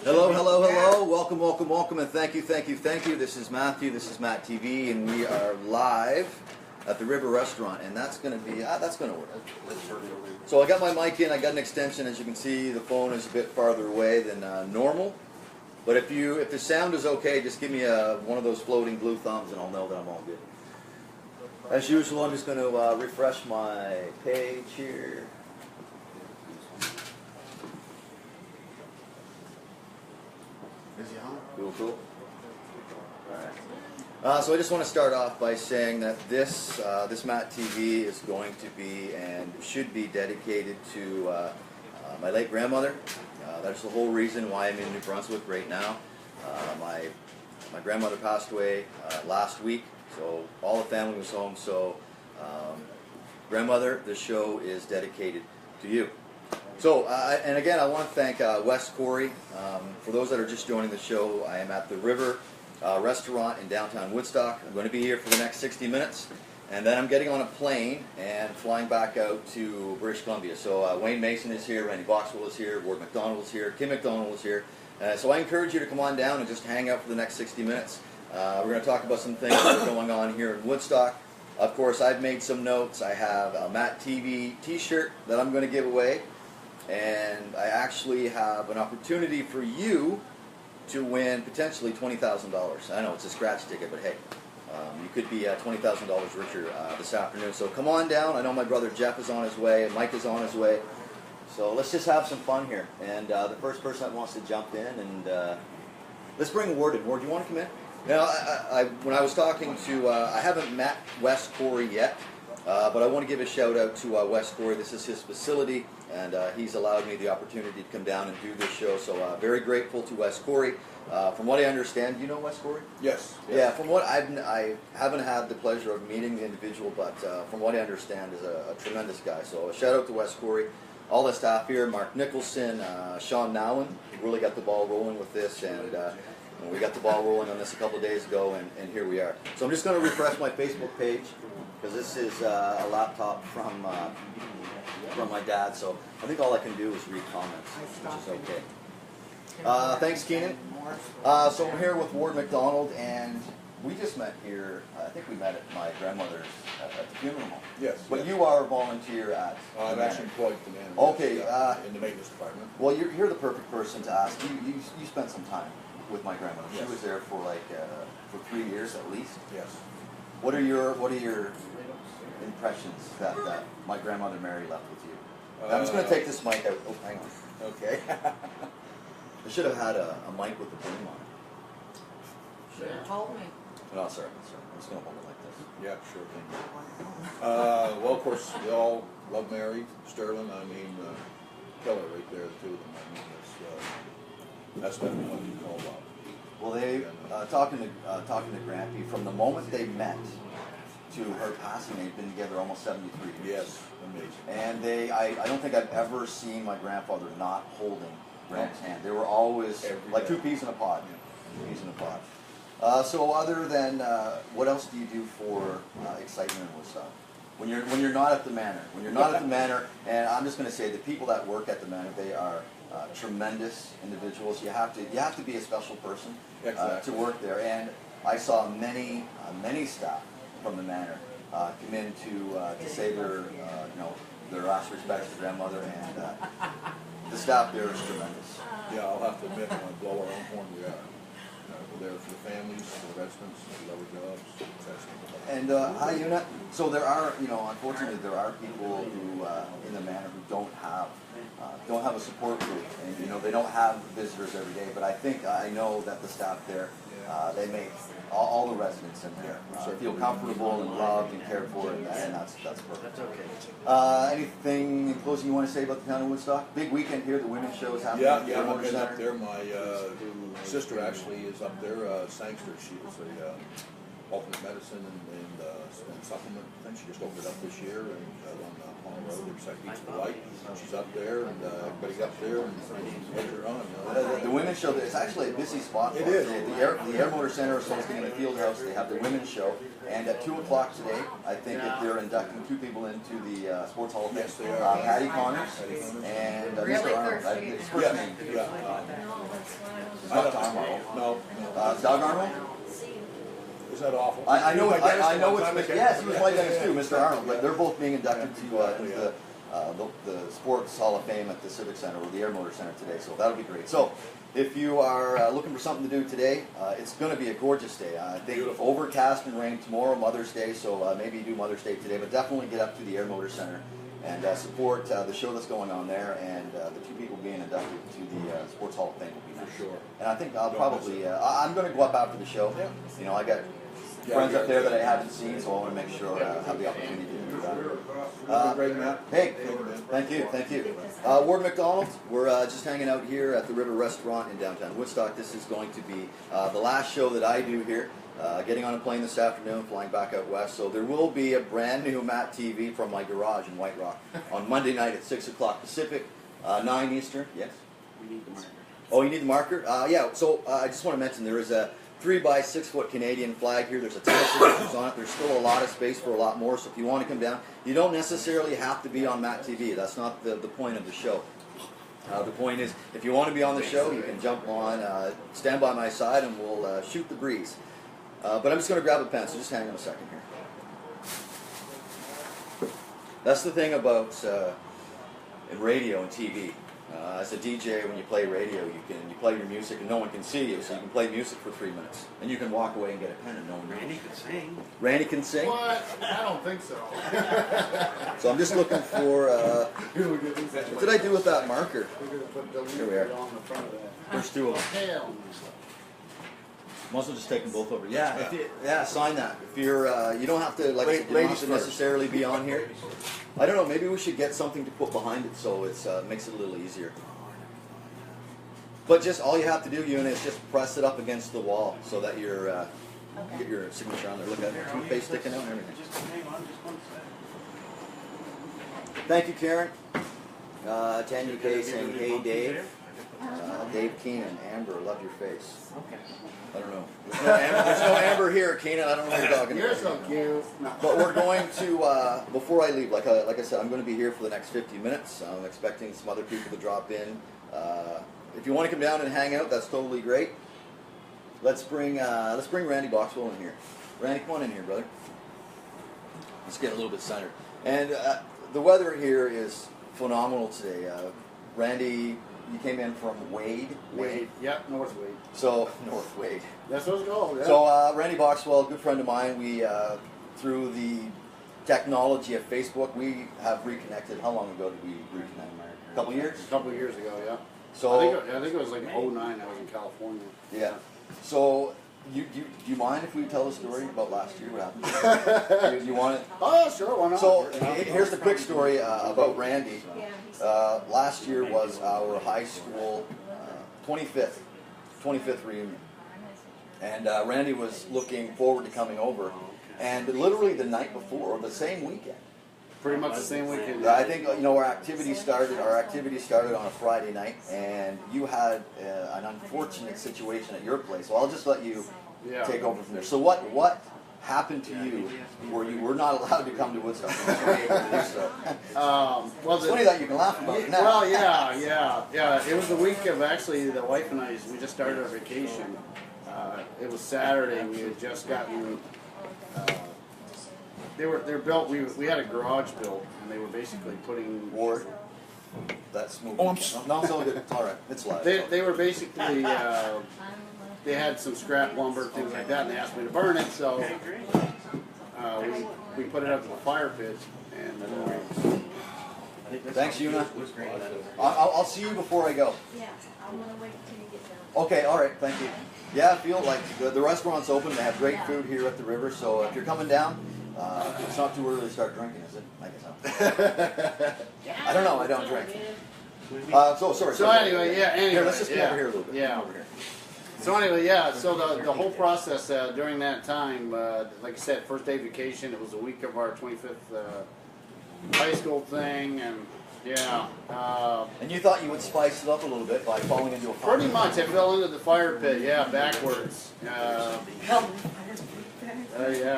Hello, hello, hello. Welcome, welcome, welcome, and thank you, thank you, thank you. This is Matthew, this is MattTv, and we are live at the River Restaurant, and that's going to be, that's going to work. So I got my mic in, I got an extension. As you can see, the phone is a bit farther away than normal. But if the sound is okay, just give me one of those floating blue thumbs, and I'll know that I'm all good. As usual, I'm just going to refresh my page here. Is he on? Cool. Alright. So I just want to start off by saying that this MattTv is going to be and should be dedicated to my late grandmother. That's the whole reason why I'm in New Brunswick right now. My grandmother passed away last week, so all the family was home. So grandmother, the show is dedicated to you. So, and again, I want to thank Wes Corey. For those that are just joining the show, I am at the River Restaurant in downtown Woodstock. I'm going to be here for the next 60 minutes, and then I'm getting on a plane and flying back out to British Columbia. So Wayne Mason is here, Randy Boxwell is here, Ward McDonald is here, Kim McDonald is here. So I encourage you to come on down and just hang out for the next 60 minutes. We're going to talk about some things that are going on here in Woodstock. Of course, I've made some notes. I have a MattTv t-shirt that I'm going to give away. And I actually have an opportunity for you to win potentially $20,000. I know it's a scratch ticket, but hey, you could be $20,000 richer this afternoon. So come on down. I know my brother Jeff is on his way, and Mike is on his way. So let's just have some fun here. And the first person that wants to jump in, and let's bring Ward in. Ward, do you want to come in? Now, when I was talking to, I haven't met Wes Corey yet. But I want to give a shout out to Wes Corey. This is his facility, and he's allowed me the opportunity to come down and do this show. So very grateful to Wes Corey. From what I understand, do you know Wes Corey? Yes. Yeah. From what I haven't had the pleasure of meeting the individual, but from what I understand, is a tremendous guy. So a shout out to Wes Corey. All the staff here: Mark Nicholson, Sean Nowen, who really got the ball rolling with this, and we got the ball rolling on this a couple of days ago, and here we are. So I'm just going to refresh my Facebook page, because this is a laptop from my dad, so I think all I can do is read comments, which is okay. Thanks, Keenan. So I'm here with Ward McDonald, and we just met here. I think we met at my grandmother's at the funeral home. Yes. But yes. you are a volunteer at I'm actually employed at the manor. Okay. In the maintenance department. Well, you're the perfect person to ask. You spent some time with my grandmother. Yes. She was there for for 3 years at least. Yes. What are your impressions that my grandmother Mary left with you? I'm just going to take this mic out. Oh, hang on. Okay. I should have had a mic with the boom on it. Should have told me. No, sorry. I'm just going to hold it like this. Yeah, sure thing. Well, of course, we all love Mary, Sterling. I mean, Keller right there, the two of them. I mean, that's definitely what you call love. Well, they talking to Grampy, from the moment they met to her passing, they've been together almost 73 years. Yes, amazing. And I don't think I've ever seen my grandfather not holding Grampy's hand. They were always like two peas in a pod. Two peas in a pod. So other than what else do you do for excitement in Woodstock? When you're not at the manor, and I'm just going to say the people that work at the manor, they are tremendous individuals. You have to be a special person to work there. And I saw many staff from the manor come in to say their last respects to grandmother, and the staff there is tremendous. Yeah, I'll have to admit, when I blow our own horn, we are. We're there for the families, for the residents, we love our jobs. And hi, Una. So there are, unfortunately, there are people who in the manor who don't have a support group, and they don't have visitors every day. But I know that the staff there, they make all the residents in there feel comfortable and loved and cared for, and that's perfect. That's okay. Anything in closing you want to say about the town of Woodstock? Big weekend here. The women's show is happening. Yeah, I've been up there. My sister actually is up there. Sangster. She was a alternate medicine and supplement thing. She just opened it up this year and on Palm Road, beside Beach of the Light. She's up there, and everybody's up there, and later on. The women's show, it's actually a busy spot. It is. The Air Motor Center is hosting in the field house. They have the women's show, and at 2 o'clock today, I think that they're inducting 2 people into the Sports Hall of Fame. Yes, they are. Patty Connors and Really Mr. Arnold. thirsty. His first name. Yeah. Doug Arnold? Is that awful? I know. I know it's it's. Yes, he was my dentist too, Mr. Arnold. But they're both being inducted to into the Sports Hall of Fame at the Civic Center or the Air Motor Center today. So that'll be great. So if you are looking for something to do today, it's going to be a gorgeous day. I think Beautiful. Overcast and rain tomorrow, Mother's Day. So maybe you do Mother's Day today, but definitely get up to the Air Motor Center and support the show that's going on there, and the two people being inducted to the Sports Hall of Fame will be nice. For sure. And I think I'll probably, I'm going to go up after the show. Yeah. You know, I got friends up there that I haven't seen, so I want to make sure I have the opportunity to do that. Great, Matt. Hey, thank you. Ward McDonald, we're just hanging out here at the River Restaurant in downtown Woodstock. This is going to be the last show that I do here. Getting on a plane this afternoon, flying back out west. So there will be a brand new MattTv from my garage in White Rock on Monday night at 6 o'clock Pacific, 9 Eastern. Yes? We need the marker. Oh, you need the marker? Yeah, so I just want to mention there is a 3 by 6 foot Canadian flag here. There's a ton of signatures on it. There's still a lot of space for a lot more. So if you want to come down, you don't necessarily have to be on MattTV. That's not the point of the show. The point is, if you want to be on the show, you can jump on, stand by my side, and we'll shoot the breeze. But I'm just going to grab a pen, so just hang on a second here. That's the thing about in radio and TV. As a DJ, when you play radio, you play your music and no one can see you, so you can play music for 3 minutes, and you can walk away and get a pen and no one knows. Randy could sing. Randy can sing. What? I don't think so. So I'm just looking for. What did I do with that marker? Here we are. On the front of that. There's 2 of them. Hell. Might as well just take them both over. Yeah, sign that. If you're, you don't have to, like I said, you don't have to necessarily be on here. I don't know. Maybe we should get something to put behind it so it makes it a little easier. But just all you have to do, Una, is just press it up against the wall so that you're get your signature on there. Look at it, toothpaste sticking out and everything. Just hang on, just 1 second. Thank you, Karen. Tanya Kay saying, "Hey, Dave." Dave Keenan, Amber, love your face. Okay. I don't know. There's no Amber here, Keenan. I don't know what you're talking You're about. so cute. But we're going to, before I leave, like I said, I'm going to be here for the next 50 minutes. I'm expecting some other people to drop in. If you want to come down and hang out, that's totally great. Let's bring Randy Boxwell in here. Randy, come on in here, brother. Let's get a little bit centered. And the weather here is phenomenal today. Randy, you came in from Wade. Wade. Yep, North Wade. So, North Wade. That's what it's called. Yeah. So, Randy Boxwell, a good friend of mine, we, through the technology of Facebook, we have reconnected. How long ago did we reconnect? A couple years? A couple of years ago, yeah. So, I think it was like '09. I was in California. yeah. So, do you mind if we tell the story about last year? What happened? you want it? Oh, sure. Why not? So, here's the quick story about Randy. Last year was our high school 25th reunion. And Randy was looking forward to coming over. And literally the night before, or the same weekend. Pretty much the same weekend. I think, our activity started on a Friday night, and you had an unfortunate situation at your place. So I'll just let you take over from there. So what happened to you where you were not allowed to come to Woodstock? Well, It's funny that you can laugh about it now. Well, yeah. It was the week of actually the wife and I. We just started our vacation. It was Saturday. We had just gotten. They're built. We had a garage built, and they were basically putting. Ward. That's moving. Oh, no, it's all good. It's all right. It's live. They were basically. They had some scrap lumber, things like that, and they asked me to burn it. So we put it up to the fire pit, and. Thanks, Una. I'll see you before I go. Yeah, I'm gonna wait until you get down. Okay, all right, thank you. Yeah, I feel like the restaurant's open. They have great food here at the river. So if you're coming down, it's not too early to start drinking, is it? I guess not. I don't know. I don't drink. Sorry. So anyway, Here, let's just come over here a little bit. Yeah. Come over here. So anyway, so the whole process during that time, like I said, first day vacation. It was a week of our 25th high school thing, and And you thought you would spice it up a little bit by falling into a fire. pretty much I fell into the fire pit. Yeah, backwards. Yeah.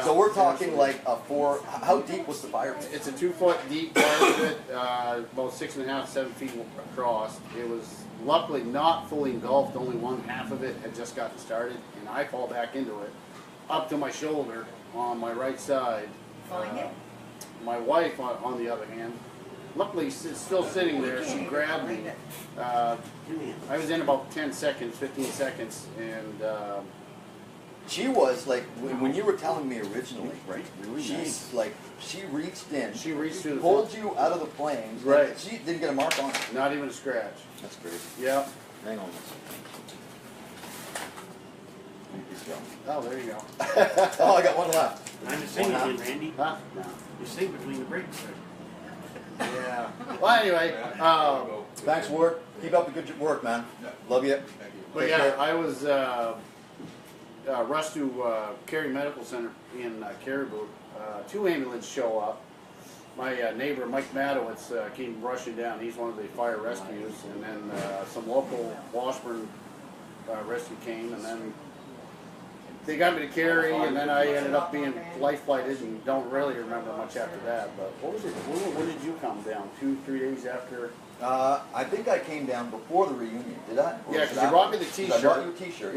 So we're talking like a 4. How deep was the fire pit? It's a 2 foot deep fire pit, about 6.5, 7 feet across. It was luckily not fully engulfed, only one half of it had just gotten started, and I fall back into it, up to my shoulder on my right side. Find it? My wife, on the other hand, luckily still sitting there, she grabbed me. I was in about 10 seconds, 15 seconds, and She was like when you were telling me originally, right, really she's nice. like she reached in, She reached through the pulled you out of the flames, and Right. she didn't get a mark on her. Not even a scratch. That's crazy. Yeah. Hang on a second. Oh, there you go. Oh, I got one left. I'm just singing again, Randy. Huh? No. You sing between the breaks there. Yeah. Well, anyway, Thanks, Ward. Keep up the good work, man. Love you. Thank you. but Take yeah, care. I was rushed to Cary Medical Center in Caribou. Two ambulances show up. My neighbor, Mike Matowitz, came rushing down. He's one of the fire rescues. And then some local Washburn rescue came, and then they got me to Cary, and then I ended up being life flighted, and don't really remember much after that. But what was it? When did you come down? 2-3 days after? I think I came down before the reunion. Did I? Or Yeah, was because that- you brought me the 'cause T-shirt. I brought you a T-shirt.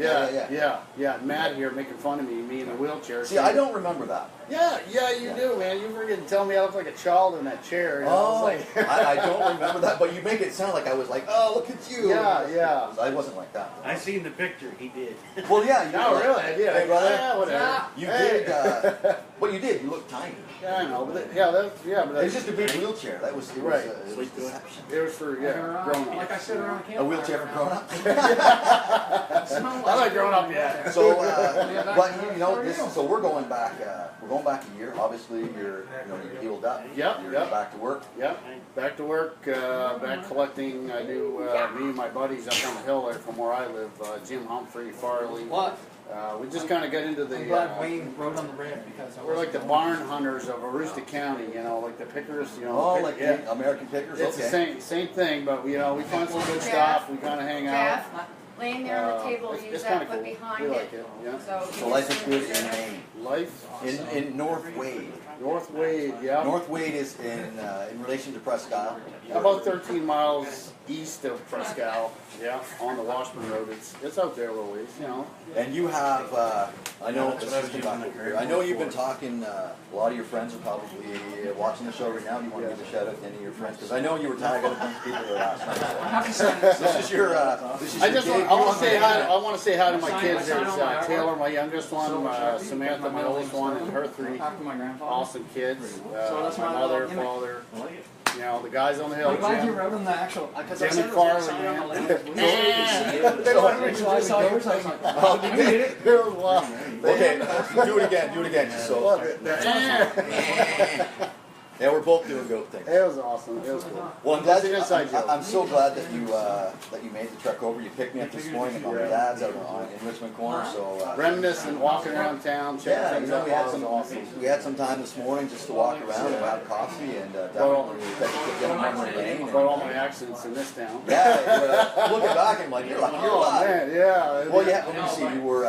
Yeah. Matt here making fun of me in the wheelchair. See, I don't remember that. Yeah, you do, man. You freaking tell me I look like a child in that chair. You know? Oh, It's like- I don't remember that, but you make it sound like I was like, oh, look at you. Yeah. I wasn't like that. I seen the picture. He did. Well, yeah. You No, were like, really, I did. Hey, brother. Yeah, whatever. Yeah. You Hey. did. What you did, you looked tiny. Yeah, I know, but but It's just a big wheelchair. That was it was, Right. it was deception. it was for grown Like I ups. said around A wheelchair for grown up. I'm not grown up yet. So, but you know, so we're going back. We're going back a year. Obviously, you're healed up. Yep, You're yep. back to work. Yep, back to work, back collecting. I knew me and my buddies up on the hill there from where I live, Jim Humphrey, Farley. What? We just kind of got into I'm glad the. Wayne wrote on the red because I We're like the barn hunters of Aroostook County, like the pickers, Oh, like yeah. the American Pickers. It's Okay. the same thing, but we find some good stuff. We kind of hang out. Jeff, laying there on the table, It's use kinda that foot cool. behind We it. like it, yeah. So life is good in Maine. Life, In North Wade. North Wade, yeah. North Wade is in relation to Presque Isle. About 13 miles east of Presque Isle, yeah, on the Washburn Road. It's out there a little ways, And you have, I know, I know you've been talking. A lot of your friends are probably watching the show right now. Do you want to give a shout out to any of your friends? Because I know you were tagging a bunch of people there last night. This is your. This is I your just gig. want to say hi. I want to say hi to my kids. There's Taylor, my youngest one, Samantha, my oldest one, and her three talked to my grandfather. awesome kids. So that's My my mother, little father, the guys on the hill. I'm glad you Jim. wrote on the actual because I Jim said and it was Farley, sign on the man. left. They don't want to So I saw yours. I was like, Oh, you did it? It was wild. Okay, do it again. Do it again. Just so. Yeah, we're both doing goat things. It was awesome. It was cool. Well, I'm glad. It's an inside joke. I'm so glad that you made the trek over. You picked me up this morning at my dad's out in Richmond Corner. So Reminiscing, walking around town, checking yeah, things out. we had It was some awesome. we had some time this morning just to walk around and have coffee and definitely get a memory lane. About all my accidents in this town. Yeah, looking back, I'm like, you're lucky you're Oh alive. man, yeah. Well, yeah. Let me see. You were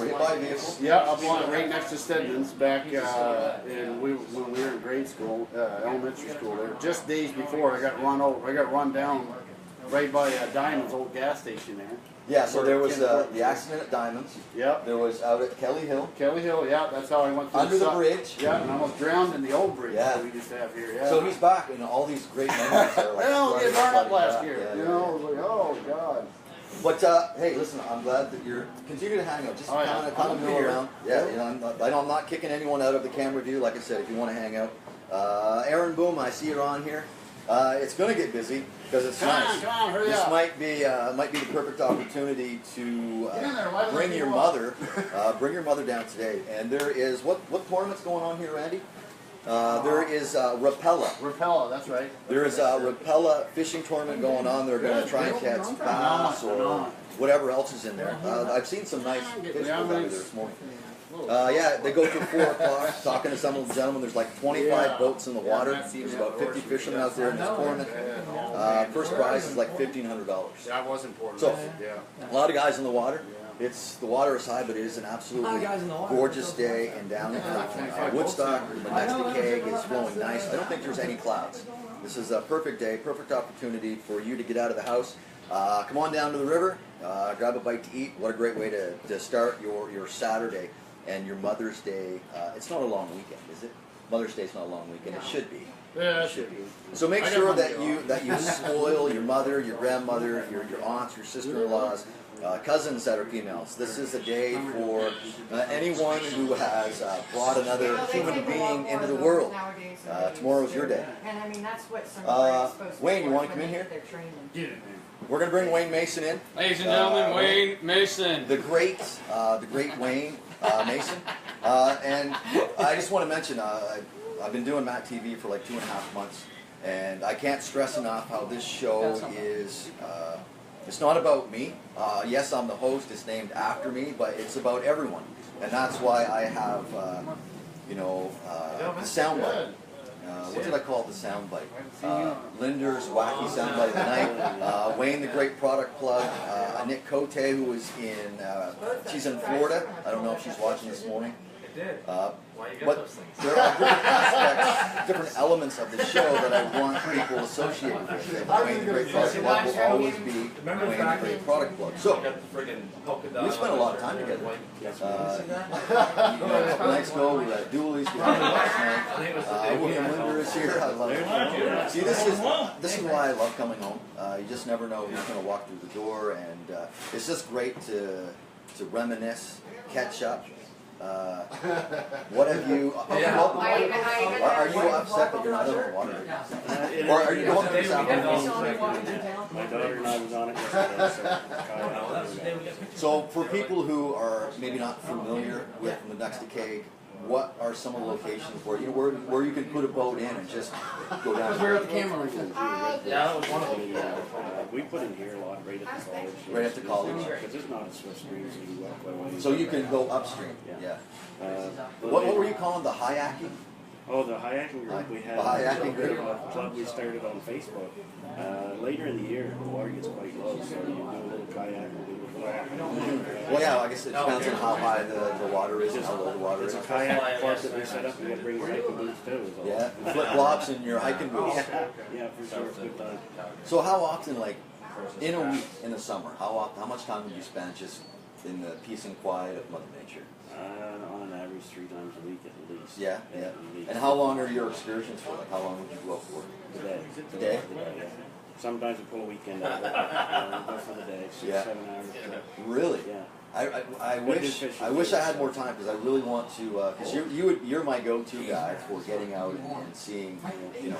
hit by a vehicle. Yeah, up on right next to Stedman's back when we were in grade school, elementary school. There, just days before, I got run over. I got run down right by Diamond's old gas station there. Yeah. So there was the accident at Diamonds. Yep. There was out at Kelly Hill. Kelly Hill. Yeah, that's how I went through Under the bridge. Yeah, and I almost drowned in the old bridge Yeah. that we used to have here. Yeah. So he's back, and all these great memories are like. well, we flooding, got burned up flooding last back. year. Yeah, I was like, oh god. But hey, listen, I'm glad that you're continue to hang out. Just Oh, yeah. kind of I'm mill here. around. Yeah, I'm not kicking anyone out of the camera view. Like I said, if you want to hang out, Aaron Boom, I see you're on here. It's going to get busy because it's nice. Come on, hurry This up. might be the perfect opportunity to Get in there, why don't bring you your walk? mother down today. And there is what tournament's going on here, Randy? There is Rapella. Rapella, that's right. There is a Rapella fishing tournament going on. They're going to try and catch bass or whatever else is in there. I've seen some nice fish go down there this morning. Yeah, they go till 4 o'clock. Talking to some of the gentlemen, there's like 25 boats in the water. There's about 50 fishermen out there in this tournament. First prize is like $1,500. That was important. So, yeah. a lot of guys in the water. The water is high, but it is an absolutely gorgeous day. And down in Woodstock, the next to Keg is flowing nice. I don't think there's any clouds. This is a perfect day, perfect opportunity for you to get out of the house. come on down to the river, grab a bite to eat. What a great way to start your Saturday and your Mother's Day. It's not a long weekend, is it? Mother's Day's not a long weekend. It should be. Yeah, It should be. So make sure that you spoil your mother, your grandmother, your aunts, your sister-in-laws, cousins that are females. This is a day for anyone who has brought another human being into the world. Tomorrow's your day. And I mean, that's what somebody's supposed to Wayne, you do wanna when come in they here? get their training. Get it, man. We're going to bring Wayne Mason in. Ladies and gentlemen, Wayne Mason. The great Wayne Mason. And I just want to mention, I've been doing MattTv for like 2.5 months, and I can't stress enough how this show is. It's not about me. Yes, I'm the host. It's named after me, but it's about everyone, and that's why I have, the soundbite. What did I call it? The soundbite. Linder's wacky soundbite of the night. Wayne, the great product plug. Nick Cote, who is she's in Florida. I don't know if she's watching this morning. But there are different aspects, different elements of the show that I want people associated with. And Wayne, the great product plug, will always be Wayne, the great product plug. So, we spent a lot of time together. A couple nights ago, we were at Dooley's. We had last night. William Linder is here. I love it. See, this is why I love coming home. You just never know who's going to walk through the door, and it's just great to reminisce, catch up. What have you? Are you upset that you're not on the water? Or are you going to this afternoon? My daughter and I was on it yesterday, So for people who are maybe not familiar with Meduxticade, what are some of the locations where you can put a boat in and just go down? We're at the camera right then. Yeah, that was one of them. We put in here a lot right at the college. Right at the college. Because it's not a Swiss stream, so you walk away. So you can go upstream. Yeah. What were you calling the hayaking? Oh, the hayaking group. We had The hayaking a group. club we started on Facebook. Later in the year, the water gets quite low, so you do a little kayak and do a little. Well, yeah, I guess it depends on how high the water is and how low the water It's is. a kayak club that we set up. You got to bring your hiking boots too. is all. Yeah, flip flops and your hiking boots. Yeah, for sure. It's a good time. So how often, like in a week in the summer, how much time would you spend just in the peace and quiet of Mother Nature? On average, 3 times a week at least. Yeah. At least. And how long are your excursions for? Like how long would you go out for? The day. The day? Yeah. Sometimes we pull a weekend out of it. Go for the day, 6, 7 hours. Really? Yeah. I wish I had more time because I really want to. Because you're my go-to guy for getting out and seeing.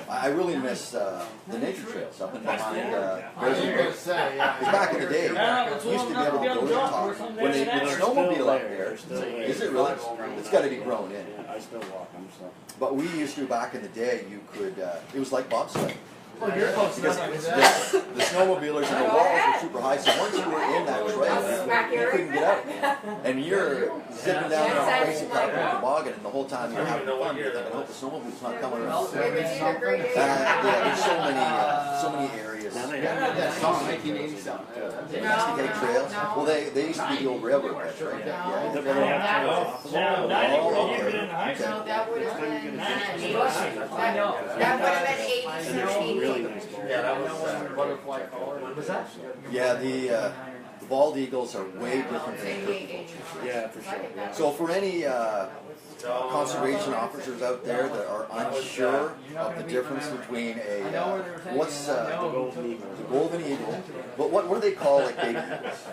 I really miss the nature trails up and behind. Because back in the day, you used to be able to go to the top when they snowmobile up there. Is it really? It's got to be grown in. Yeah, I still walk them. So. But we used to back in the day. You could. It was like bobsled. Well, you're close Because enough. the snowmobilers and the walls were super high, so once you were in that trail, you couldn't get out. And you're zipping down that crazy carpet toboggan, and the whole time you're having fun. You're thinking, I hope the snowmobile's not coming around. There's so many areas. That song, 1987. Mexican trails. Well, they used to be the old railroad beds, right? Yeah. But they have trails. No, that would have been 80s And they're all really nice. Yeah, that was butterfly collar. When was that? Yeah, the bald eagles are way different than the turkey vultures. Yeah, for sure. Yeah. So for any conservation officers out there that are unsure of the difference between what's The golden eagle. the golden eagle, but what do they call like baby eagles?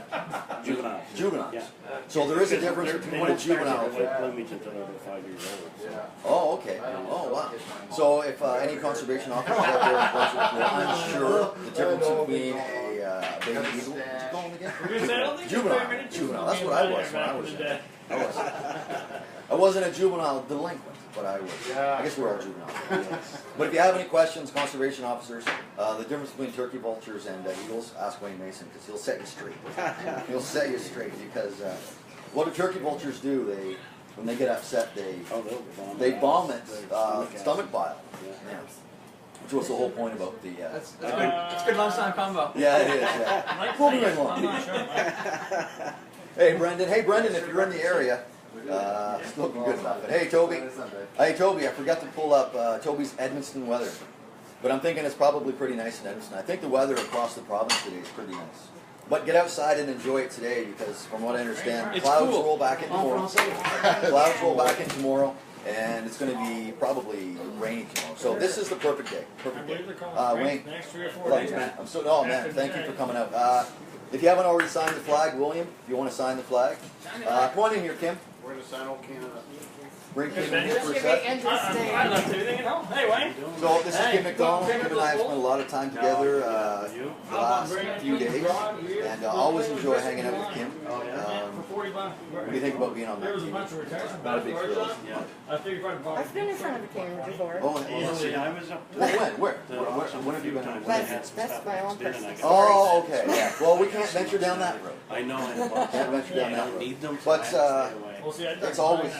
Juveniles. Juveniles. Yeah. So there is a difference They between a don't start juvenile. their late plumage until they're about 5 years old. So. Oh, okay. Oh, wow. So if any conservation officers out there in Brunswick who are unsure the difference between a baby eagle, what's it called again? Juvenile. Juvenile. That's what I was when I was young. I wasn't a juvenile delinquent, but I was. I guess we're all juvenile. But if you have any questions, conservation officers, the difference between turkey vultures and eagles, ask Wayne Mason because he'll set you straight. He'll set you straight because what do turkey vultures do? When they get upset, they vomit stomach bile. Yeah. Which was the whole point about the. That's good lunchtime combo. Yeah, it is. Yeah. We'll be right along. Hey, Brendan, if you're in the area, it's looking good enough. But hey, Toby, I forgot to pull up Toby's Edmundston weather. But I'm thinking it's probably pretty nice in Edmonton. I think the weather across the province today is pretty nice. But get outside and enjoy it today because, from what I understand, It's clouds cool. roll back in tomorrow. Clouds roll back in tomorrow, and it's going to be probably rainy tomorrow. So this is the perfect day. Perfect day. Wayne, Next 3 or 4 thanks, days. man. Oh, man, thank you for coming out. If you haven't already signed the flag, William, if you want to sign the flag, come on in here, Kim. We're to sign old Canada. Bring Kim in here for a sec. I left everything at home. Hey, Wayne. So this is Kim McDonald. Kim and I have spent a lot of time together the last few days, and I always enjoy hanging out with Kim. What do you think about being on There was a MattTv? bunch of returns. Not a big thrill. I figured if I bought I've been in front of a camera before. Oh, I was up when? When have you been on? That's my own personal story. Oh, okay. Yeah. Well, we can't venture down that road. I know. Can't venture down that road. Need them. But Well, see, I it's always.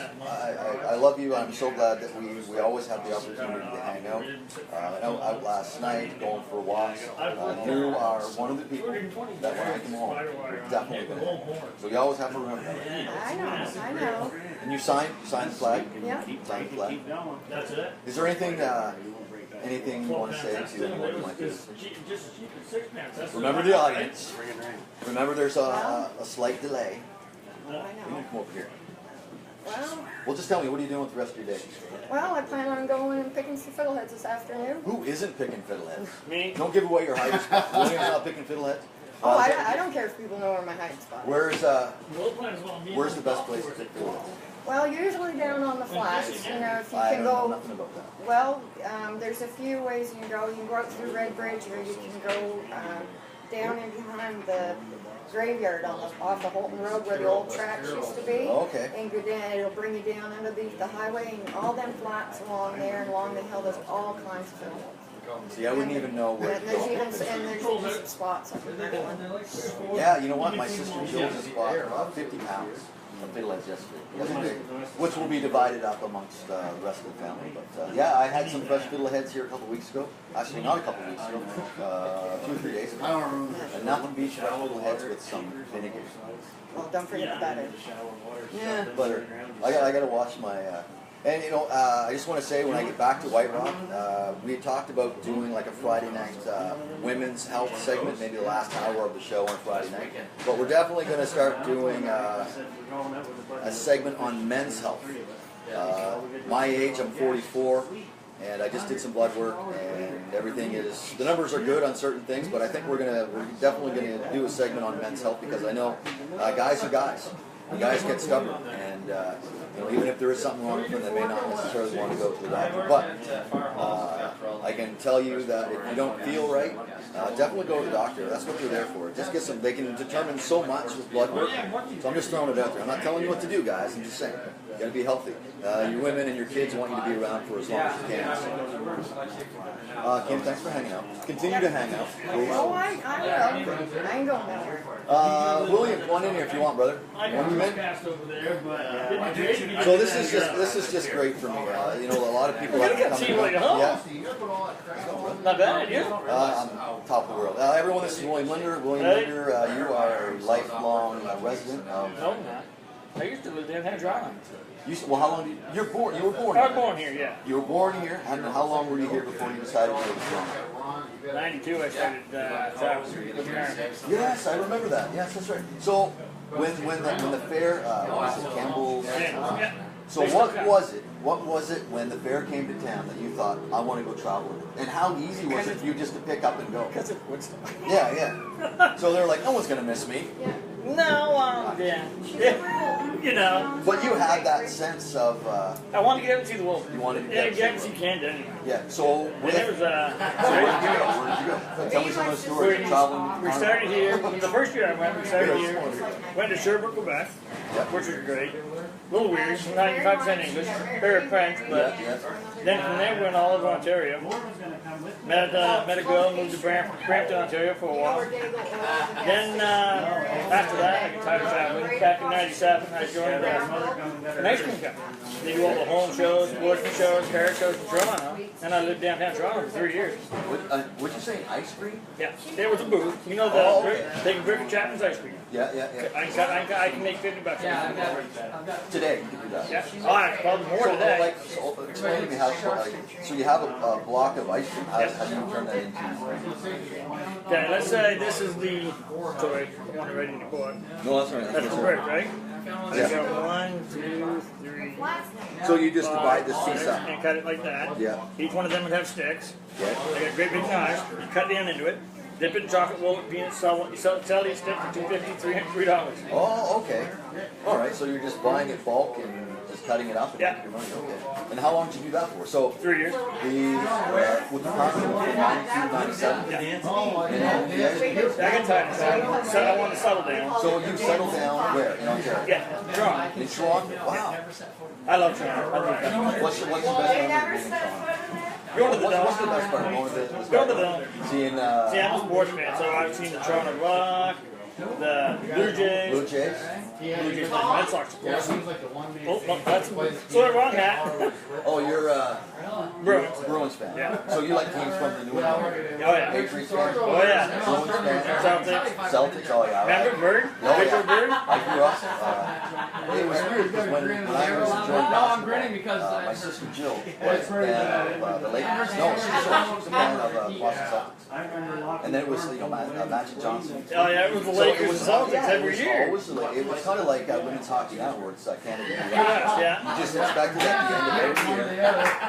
I love you. I'm so glad that we always have the opportunity to hang out. Out last night, going for walks. You are one of the people that when I come home, we're definitely going to hang out. So you always have to remember that. I know. And you sign the flag. Yeah. Sign the flag. Keep going. That's it. Is there anything you want to say to anyone who might do this? Just cheap at 6 pence. That's Remember the audience. Bring it rain. Remember there's a slight delay. I You know. need to come over here. Well, Just tell me, what are you doing with the rest of your day? I plan on going and picking some fiddleheads this afternoon. Who isn't picking fiddleheads? Me. Don't give away your hiding spot. William's not picking fiddleheads. Oh, I don't care if people know where my hiding spot is. Where's the best place to pick fiddleheads? Well, usually down on the flats. If you I can don't know go. nothing about that. Well, there's a few ways you can go. You can go out through Red Bridge, or you can go down in behind the graveyard off the Holton Road where the old tracks used to be. Okay. And go down. It'll bring you down underneath the highway and all them flats along there and along the hill. There's all kinds of fiddleheads. See, I wouldn't even know where And to there's go. even some spots up in that one. Yeah, you know what? My sister Jill just bought 50 pounds of fiddleheads yesterday, which will be divided up amongst the rest of the family. But yeah, I had some fresh fiddleheads here a couple weeks ago. Actually, not a couple weeks ago, 2 or 3 days ago. And nothing beats fresh fiddleheads with some vinegar. Well, don't forget the butter. Yeah, butter. I got to watch my. And I just want to say, when I get back to White Rock, we had talked about doing like a Friday night women's health segment, maybe the last hour of the show on Friday night. But we're definitely going to start doing a segment on men's health. My age, I'm 44, and I just did some blood work, and everything is, the numbers are good on certain things, but I think we're definitely going to do a segment on men's health because I know guys are guys. And guys get stubborn, and even if there is something wrong with them, they may not necessarily want to go to the doctor. But I can tell you that if you don't feel right, definitely go to the doctor. That's what they're there for. Just get some. They can determine so much with blood work. So I'm just throwing it out there. I'm not telling you what to do, guys. I'm just saying you got to be healthy. Your women and your kids want you to be around for as long as you can. Kim, thanks for hanging out. Continue to hang out. Oh, I will. I ain't going nowhere. William, come on in here if you want, brother. Want to come in? So this is just great for me. A lot of people like to come in. Yeah. Not bad, you? I'm top of the world. Everyone, this is William Linder. William Linder, you are a lifelong resident of. No, I'm not. I used to live downtown Toronto. Well, how long did you were born? You were born. I was born here, yeah. You were born here, and how long were you here before you decided to go to Toronto? 92, I started traveling with America. Yes, I remember that. Yes, that's right. So when the fair was it Campbell's? Yeah. So what was it when the fair came to town that you thought, I want to go travel with it? And how easy was it for you just to pick up and go? Because of Woodstock. Yeah, yeah. So they're like, no one's going to miss me. No, yeah. But you had that sense of, I wanted to get out and see the world. you wanted to Yeah, get get to see Canada anyway. Yeah, so And with, there was where did you go? Tell me some of the stories of traveling. we started here. The first year I went, we started here. Went to Sherbrooke, Quebec, which was great. A little weird, 95% English, very French, but then from there we went all over Ontario. Met a girl, moved to Brampton, Ontario for a while. Then after that, I got tired of traveling. Back in '97, I joined an ice cream company. They do all the home shows, sportsman shows, car shows in Toronto, and I lived downtown Toronto for 3 years. What'd you say, ice cream? Yeah, there was a booth. You know they can Griffith Chapman's ice cream. Yeah, yeah, yeah. I can make $50. Today, you can do that. Yeah. Oh, probably more So, today. explain to me how, so you have a block of ice cream how do you turn that into? Okay, let's say this is the sorry, one ready to go on. No, that's right. That's the brick, right? Yeah. So 1, 2, 3. So you just divide this 5, piece 6, up. and cut it like that. Yeah. Each one of them would have sticks. Yeah. They got great big knives. You cut down into it. Dip it in chocolate, roll it, peanuts, sell each stick for $2.50, $300. Oh, okay. All right. So you're just buying it bulk and just cutting it up. And Yeah. making your money. Okay. And how long did you do that for? So 3 years. with the pound from 92 to 97. Yeah. And then I got tired. So I want to settle down. so you settled down where in Ontario? Yeah, Toronto. In Toronto. Wow. I love Toronto. I love Toronto. What's the best memory of being in Toronto? Going to the What's the Dome. best part of going to the Going to the Dome. Seeing See, I'm a sports fan, so I've seen the Toronto Rock, the Blue Jays. Blue Jays? Blue Jays, like Red Sox, of course. Oh, no, that's so wrong hat. Oh, you're Bruins. Bruins fan. Yeah. So you like teams from the New England? Oh yeah. Patriots fan? Oh yeah. Bruins fan? Celtics. Celtics? Oh yeah. Remember Bird? Oh Victor Bird? yeah. I grew up. It was weird because when I was enjoying basketball, my sister Jill was a fan of the Lakers. No, she was a fan of Boston Celtics. And then it was Magic Johnson. Oh yeah, it was the Lakers and Celtics every year. It was kind of like women's hockey now, where it's Canada. Yeah. You just expected at the end of every year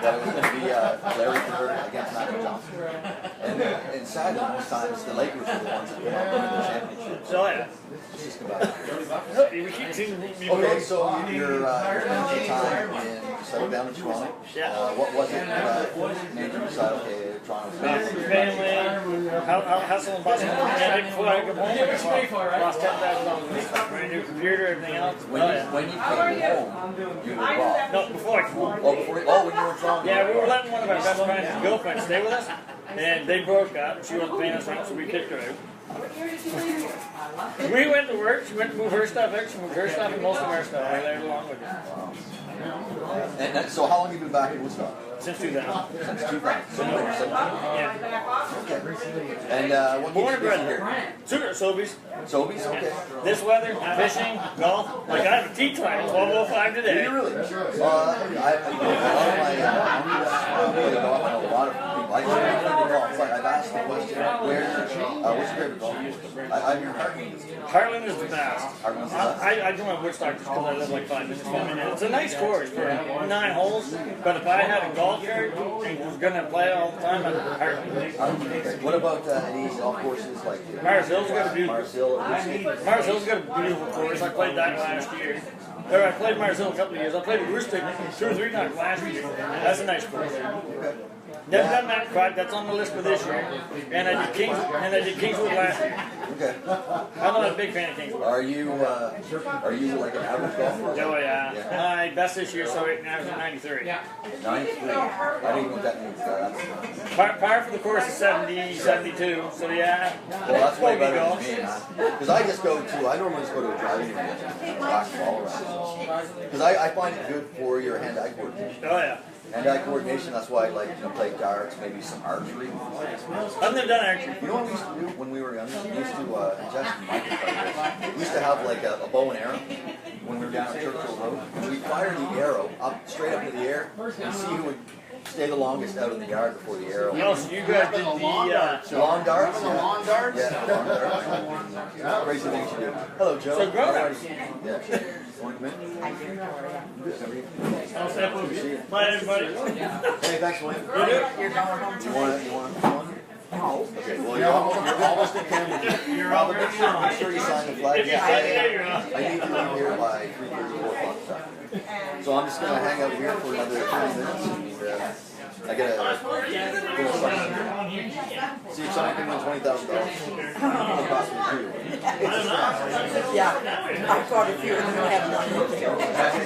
that it was going to be Larry Bird against Magic Johnson. And sadly, most times the Lakers were the ones that came up with the championship. Oh yeah. It's just about We keep seeing okay, so you're spending time in settled down in Toronto. Yeah. What was it that made you decide, okay, Toronto's family, hustle and bustle. And before I go home, lost $10,000. Brand new computer, everything else. when you came home, you were robbed. No, before I came home. Oh, when you were in Toronto. Yeah, we were letting one of our best friends' girlfriends stay with us, and they broke up. She wasn't paying us rent, so we kicked her out. We went to work. She went to move her stuff out. She moved her stuff and most of our stuff. We let her along with her. And so how long have you been back in Woodstock? Since 2000. Since 2000. So you were 17. Yeah. And what Born and keeps you busy bred here? here. Sobeys. Sobeys? Okay. This weather, fishing, golf. Like I have a tee time, 12:05 Do today. you really? I know a lot of my uncles play golf. I know a lot of people. I just play golf. Like I've asked the question, what's your favorite golf? I'm your Heartland. Heartland is the best. Heartland's the best. I joined Woodstock just because I live like 5 minutes from it. It's a nice course for 9 holes, but if I had a golf cart and was going to play all the time, I'd Heartland. Okay. What about any golf courses like Mars Hill's got a beautiful. Mars Hill? Mars Hill's got a beautiful course. I played that last year. Or I played Mars Hill a couple of years. I played with Roostic 2 or 3 times last year. That's a nice course. Never done that quite. That's on the list for this year. And I did Kingswood last year. Okay. I'm not a big fan of Kingswood. Are you like an average golfer? Oh yeah. My best this year, so right now is 93. 93. I didn't know what that means. Par for the course is 70, 72. So yeah. Well, that's way better than me, man. Because I normally just go to a driving range and watch ball around. Because I find it good for your hand-eye coordination. Oh yeah. Hand-eye coordination, that's why I like play darts, maybe some archery. I've never done archery. You know what we used to do when we were young? We used to, and Justin might have tried this. We used to have like a bow and arrow when we were down at Churchill Road. We'd fire the arrow straight up into the air and see who would stay the longest out in the yard before the arrow. Oh, so you guys did the Lawn darts? Lawn darts? Yeah, lawn darts. Crazy things you do. Hello, Joe. So grown-ups. Yeah. Want to come in? I'll step over you. Bye, everybody. Hey, thanks, Wayne. You're going home You want one? Okay, well, you're almost at Canada. You're all make sure you sign the flag. If you stay there, you're on. I need to leave here by 3:30, 4 o'clock this afternoon. So I'm just going to hang out here for another 30 minutes. And, I get a little something. See if someone can win $20,000. It'll cost me $2. Yeah, I thought if you were going to have nothing.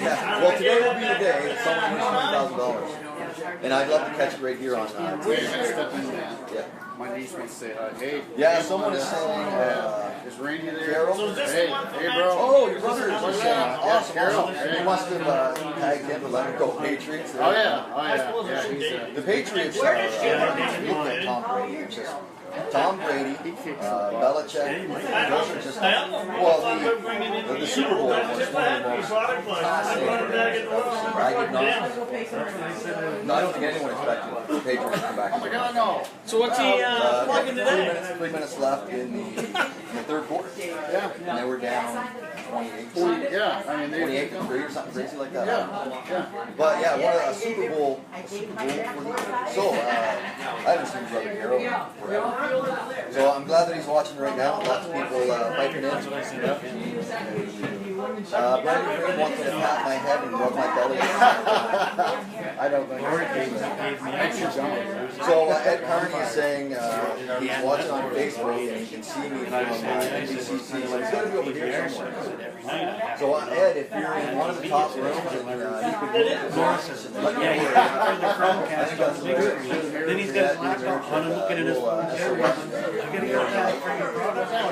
Yeah. Well, today will be the day that someone wins $20,000. And I'd love to catch it right here on yeah. My niece wants to say hi. Hey. Yeah, someone is saying, is Randy there? Carol? Hey, bro. Oh, your brother is awesome. Carol. You must have tagged him with Let It Go Patriots. Oh, yeah. Yeah, he's, The Patriots are Tom Brady. Tom Brady, Belichick, those are just, well, the Super Bowl was one of the most fascinating things I did not, I don't think anyone expected the Patriots to come back. Oh my God, no. So what's he plugging today? 3 minutes left in the third quarter. Yeah. And they were down 28. Yeah, I mean, 28 to 3 or something crazy like that. Yeah. But yeah, what a Super Bowl for you. So, I haven't seen Brother Harold forever. So I'm glad that he's watching right now. Lots of people piping in. Brandon Green wants me to pat my head and rub my belly. I don't think. So Ed Carney is saying he's watching on Facebook and he can see me from NBCC. So he's going to be over here somewhere. So Ed, if you're in one of the top rooms and you could let me know. Then he's got his laptop on and looking at his phone.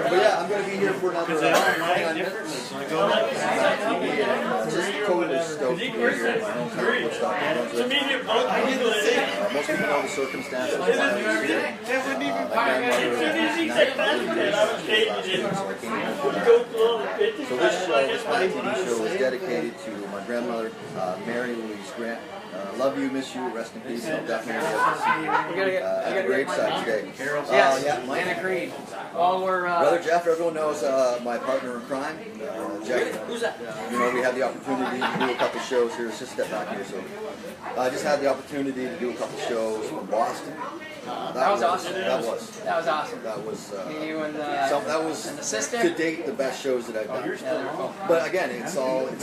But yeah, I'm going to be here for another. Because they all write differently, so I go like Just totally stoked to be here. My own kind of stuff. Most people know the circumstances. My So this MattTv show is dedicated to my grandmother, Mary Louise Grant. Love you, miss you, rest in peace. I'll definitely have a great side today. Yes, Mike. Anna Creed. All were, Brother Jeff, everyone knows my partner in crime. Jeff. Who's that? You know, we had the opportunity to do a couple shows here. Let's just step back here. So I just had the opportunity to do a couple shows from Boston. That was awesome. That was. That was awesome. That was. You and that was and the sister. To date the best shows that I've done. But again, it's all the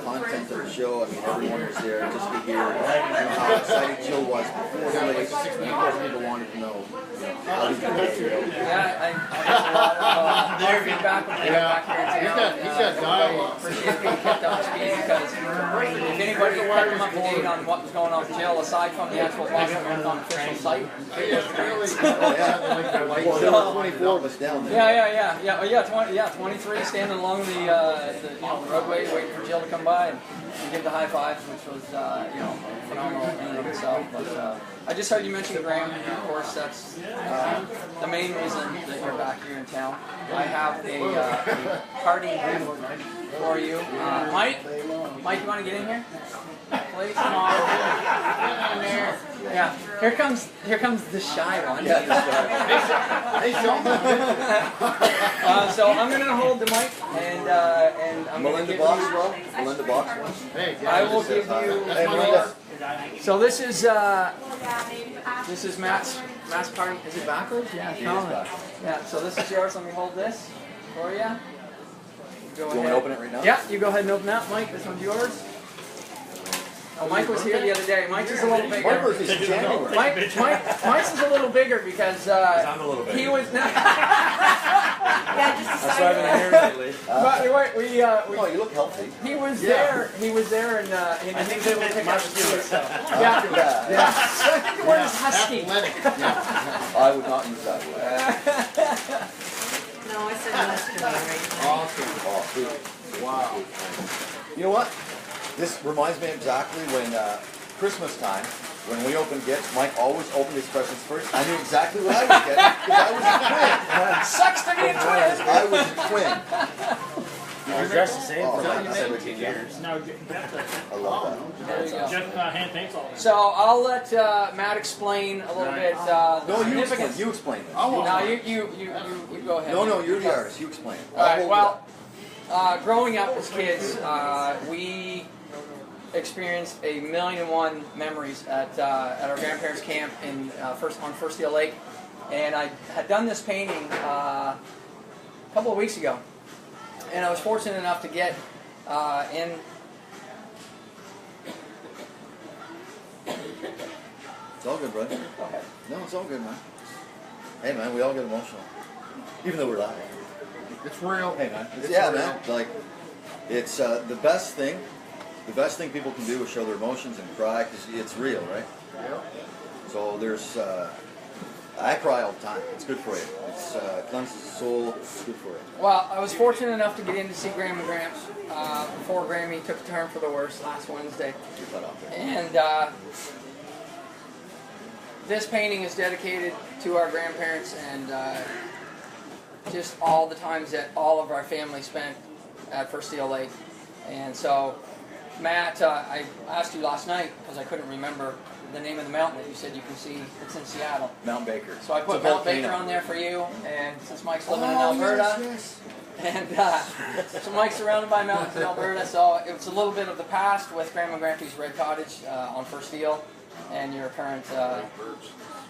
content of the show. I mean, everyone was there just to hear how excited Jill was before the race. People wanted to know. Yeah, I have a lot of feedback when I get back here in town. He's got dialogue. Appreciate being kept up to speed because if anybody kept them up to date on what was going on with Jill, aside from the actual Boston Marathon official site. Well, there were 24 of us down there. Yeah, 23 standing along the roadway waiting for Jill to come by and give the high fives, which was phenomenal in and of itself. But I just heard you mention Graham. Of course, that's the main reason that you're back here in town. I have a party for you. Mike, you want to get in here? Please, come on. Get in there. Yeah, here comes the shy one. So I'm gonna hold the mic and I'm gonna give you. Melinda Box. I will give you. So this is Matt's party. Is it backwards? Yeah, it's backwards. Yeah. So this is yours. Let me hold this for you. Do you want to open it right now? Yeah, you go ahead and open that, Mike. This one's yours. Oh, Mike was here the other day. Mike's is a little bigger. Mike's is a little bigger because I'm a little bigger. he was. That's why I've been here lately. Oh, you look healthy. He was there. He was there, and I think they will pick up the Yeah. I think the word is husky. I would not use that word. No, I said yesterday, Awesome. Wow. You know what? This reminds me exactly when Christmas time, when we opened gifts, Mike always opened his presents first. I knew exactly what I would get because I was a twin. Sucks to be a twin. I was a twin. You're dressed the same for like like 17 years. No, I love that. There you go. Jeff hand paints all this. So I'll let Matt explain a little bit the No, significance. you explain it. No, you go ahead. No, you're the artist. You explain it. All right. Well, growing up as kids, we experienced 1,000,001 memories at our grandparents' camp on First Deal Lake, and I had done this painting a couple of weeks ago, and I was fortunate enough to get in. It's all good, brother. Okay. No, it's all good, man. Hey, man, we all get emotional, even though we're laughing. It's real. Hey, man. Yeah, man. Like, it's the best thing. The best thing people can do is show their emotions and cry because it's real, right? Yeah. So there's, I cry all the time. It's good for you. It's cleanses the soul. It's good for you. Well, I was fortunate enough to get in to see Graham and Gramps before Grammy took a turn for the worse last Wednesday. Keep that off there. And this painting is dedicated to our grandparents and just all the times that all of our family spent at First Steel Lake. And so, Matt, I asked you last night because I couldn't remember the name of the mountain that you said you can see. It's in Seattle. Mount Baker. So I put Mount Baker on there for you, and since Mike's living in Alberta, and so Mike's surrounded by mountains in Alberta, so it's a little bit of the past with Grandma and Grandpa's Red Cottage on First Steel, and your current.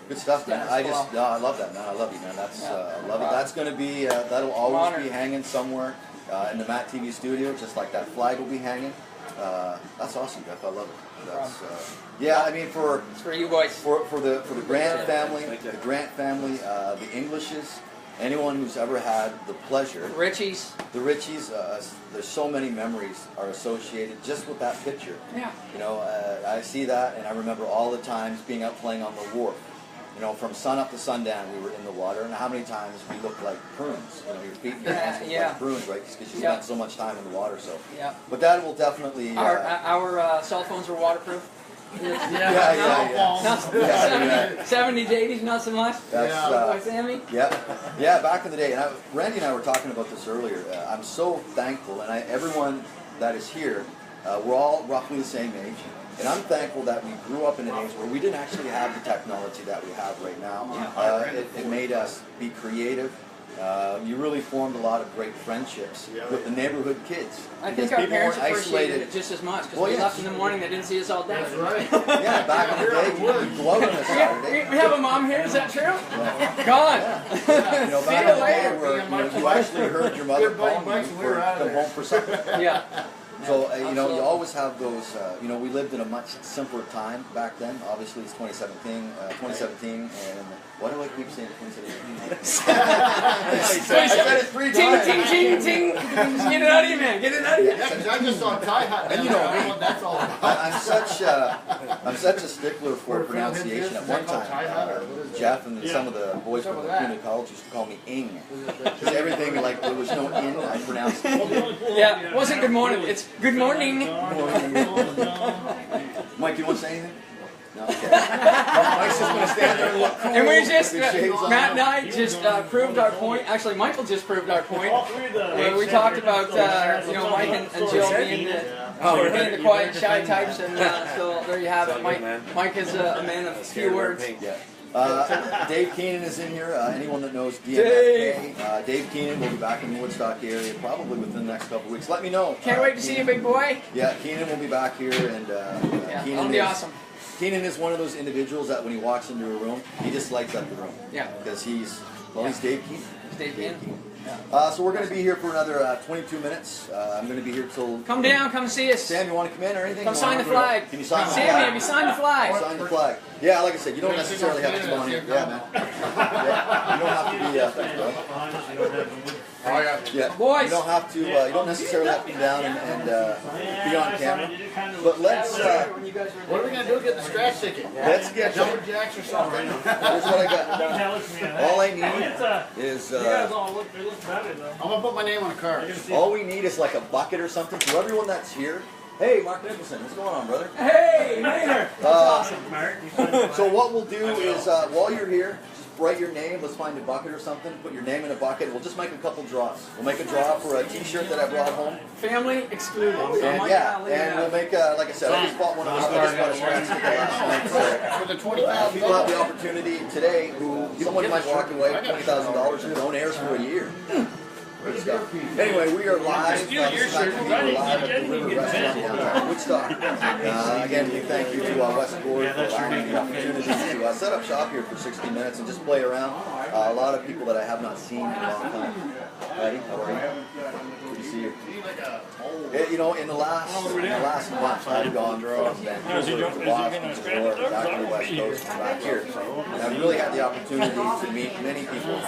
Good stuff, man. I love that, man. I love you, man. That's I love it. That's going to be that'll always be hanging somewhere in the MattTv studio, just like that flag will be hanging. That's awesome, Jeff. I love it. That's, yeah, I mean it's for you boys. For the Grant family, the Englishes, anyone who's ever had the pleasure. The Richies. The Richies. There's so many memories are associated just with that picture. Yeah. You know, I see that, and I remember all the times being out playing on the wharf. You know, from sun up to sundown, we were in the water, and how many times we looked like prunes. You know, your feet and your hands looked like prunes, right? Because you spent so much time in the water. So. Yeah. But that will definitely. Our cell phones were waterproof. Yeah. 70s, 80s, not so much. That's, Sammy? Yeah, back in the day. And Randy and I were talking about this earlier. I'm so thankful, and everyone that is here, we're all roughly the same age. And I'm thankful that we grew up in an age where we didn't actually have the technology that we have right now. It made us be creative. You really formed a lot of great frienships with the neighborhood kids. I think our parents appreciated it just as much because we left in the morning, they didn't see us all day. That's right. Yeah, back in the day, we'd go out on a Saturday. We have a mom here, is that true? Yeah. Gone. You know, back in the day where you actually heard your mother calling you to come home for supper. Yeah. So, you know, you always have those, you know, we lived in a much simpler time back then. Obviously, it's 2017, and why do I keep saying 2017? I said it 3 times. Ting, ting, ting, ting. Get it out of you, man. Get it out of you. Yeah, I just saw tie hat. And you know, I know what that's all about. I'm such a stickler for pronunciation. At one time, Jeff and some of the boys from the community college used to call me Ing. Because everything, like, there was no in, I pronounced it. Yeah, it wasn't good morning. It's good morning. Mike, do you want to say anything? No, okay. Mike's just going to stand there and look cool. And we just, Matt and I just proved our point. Actually, Michael just proved our point. We talked about, you know, Mike and Jill being the quiet, shy types, and so there you have it. Mike is a man of few words. Dave Keenan is in here. Anyone that knows DMFK, Dave Keenan will be back in the Woodstock area probably within the next couple of weeks. Let me know. Can't wait to see you, big boy. Yeah, Keenan will be back here, and Keenan will be awesome. Keenan is one of those individuals that when he walks into a room, he just lights up the room. Yeah. Because he's Dave Keenan. He's Dave Keenan. So we're going to be here for another 22 minutes. I'm going to be here till... Come down, come see us. Sam, you want to come in or anything? Come sign the flag. Can you sign the flag? Sammy, have you signed the flag? Sign the flag. Yeah, like I said, you don't necessarily have to come on here. Yeah, man. Yeah, you don't have to be... Yeah, boys. You don't have to. You don't necessarily have to come down and be on camera. But let's. What are we gonna do? Get the scratch ticket? Let's get Jumper jacks or something. Here's what I got. All I need is. You guys all look better though. I'm gonna put my name on a card. All we need is like a bucket or something. To everyone that's here. Hey, Mark Nicholson, what's going on, brother? Hey, Maynard. That's awesome. So what we'll do is while you're here. Write your name, let's find a bucket or something, put your name in a bucket, we'll just make a couple draws. We'll make a draw for a t-shirt that I brought home. Family excluded. And we'll make, like I said, I just bought one of those, I just bought a scratch ticket last night. For the 20,000 People have the opportunity today who, someone might walk away with $20,000 and don't airs for a year. Anyway, we are live. We're live at the River Restaurant downtown Woodstock. Again, we thank you to West Gord for allowing the opportunity to set up shop here for 60 minutes and just play around. A lot of people that I have not seen in a long time. Eddie, how are you? Good to see you. You know, in the last month, I've gone from Vancouver to Boston to Florida, back to the West Coast, and back here. And I've really had the opportunity to meet many people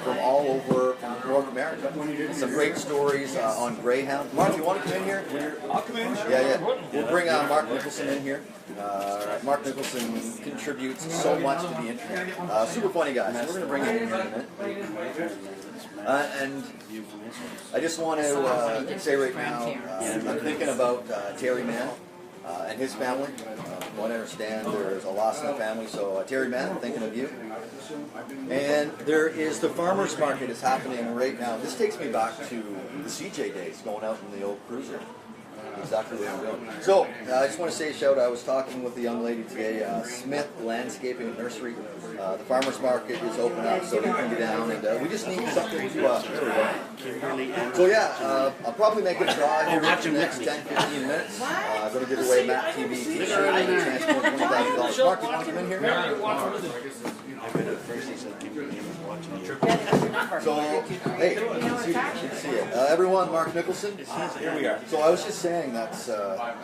from all over North America. Some great stories on Greyhound. Mark, you want to come in here? I'll come in. Yeah. We'll bring Mark Nicholson in here. Mark Nicholson contributes so much to the internet. Super funny guy. So we're going to bring him in here in a minute. And I just want to say right now, I'm thinking about Terry Mann. and his family. From what I understand, there's a loss in the family. So Terry, man, I'm thinking of you. And there is the farmers market is happening right now. This takes me back to the CJ days, going out in the old cruiser. Exactly what I'm doing. So, I just want to say a shout out. I was talking with a young lady today, Smith Landscaping and Nursery. The farmers market is open up, so you can get down, and we just need something to, there we go. So yeah, I'll probably make a draw here in the next 10-15 minutes. I'm going to give away MattTV t-shirt and a transport $20,000. Mark, you want to come in here? So, hey, good to see you. Everyone, Mark Nicholson. Here we are. So I was just saying that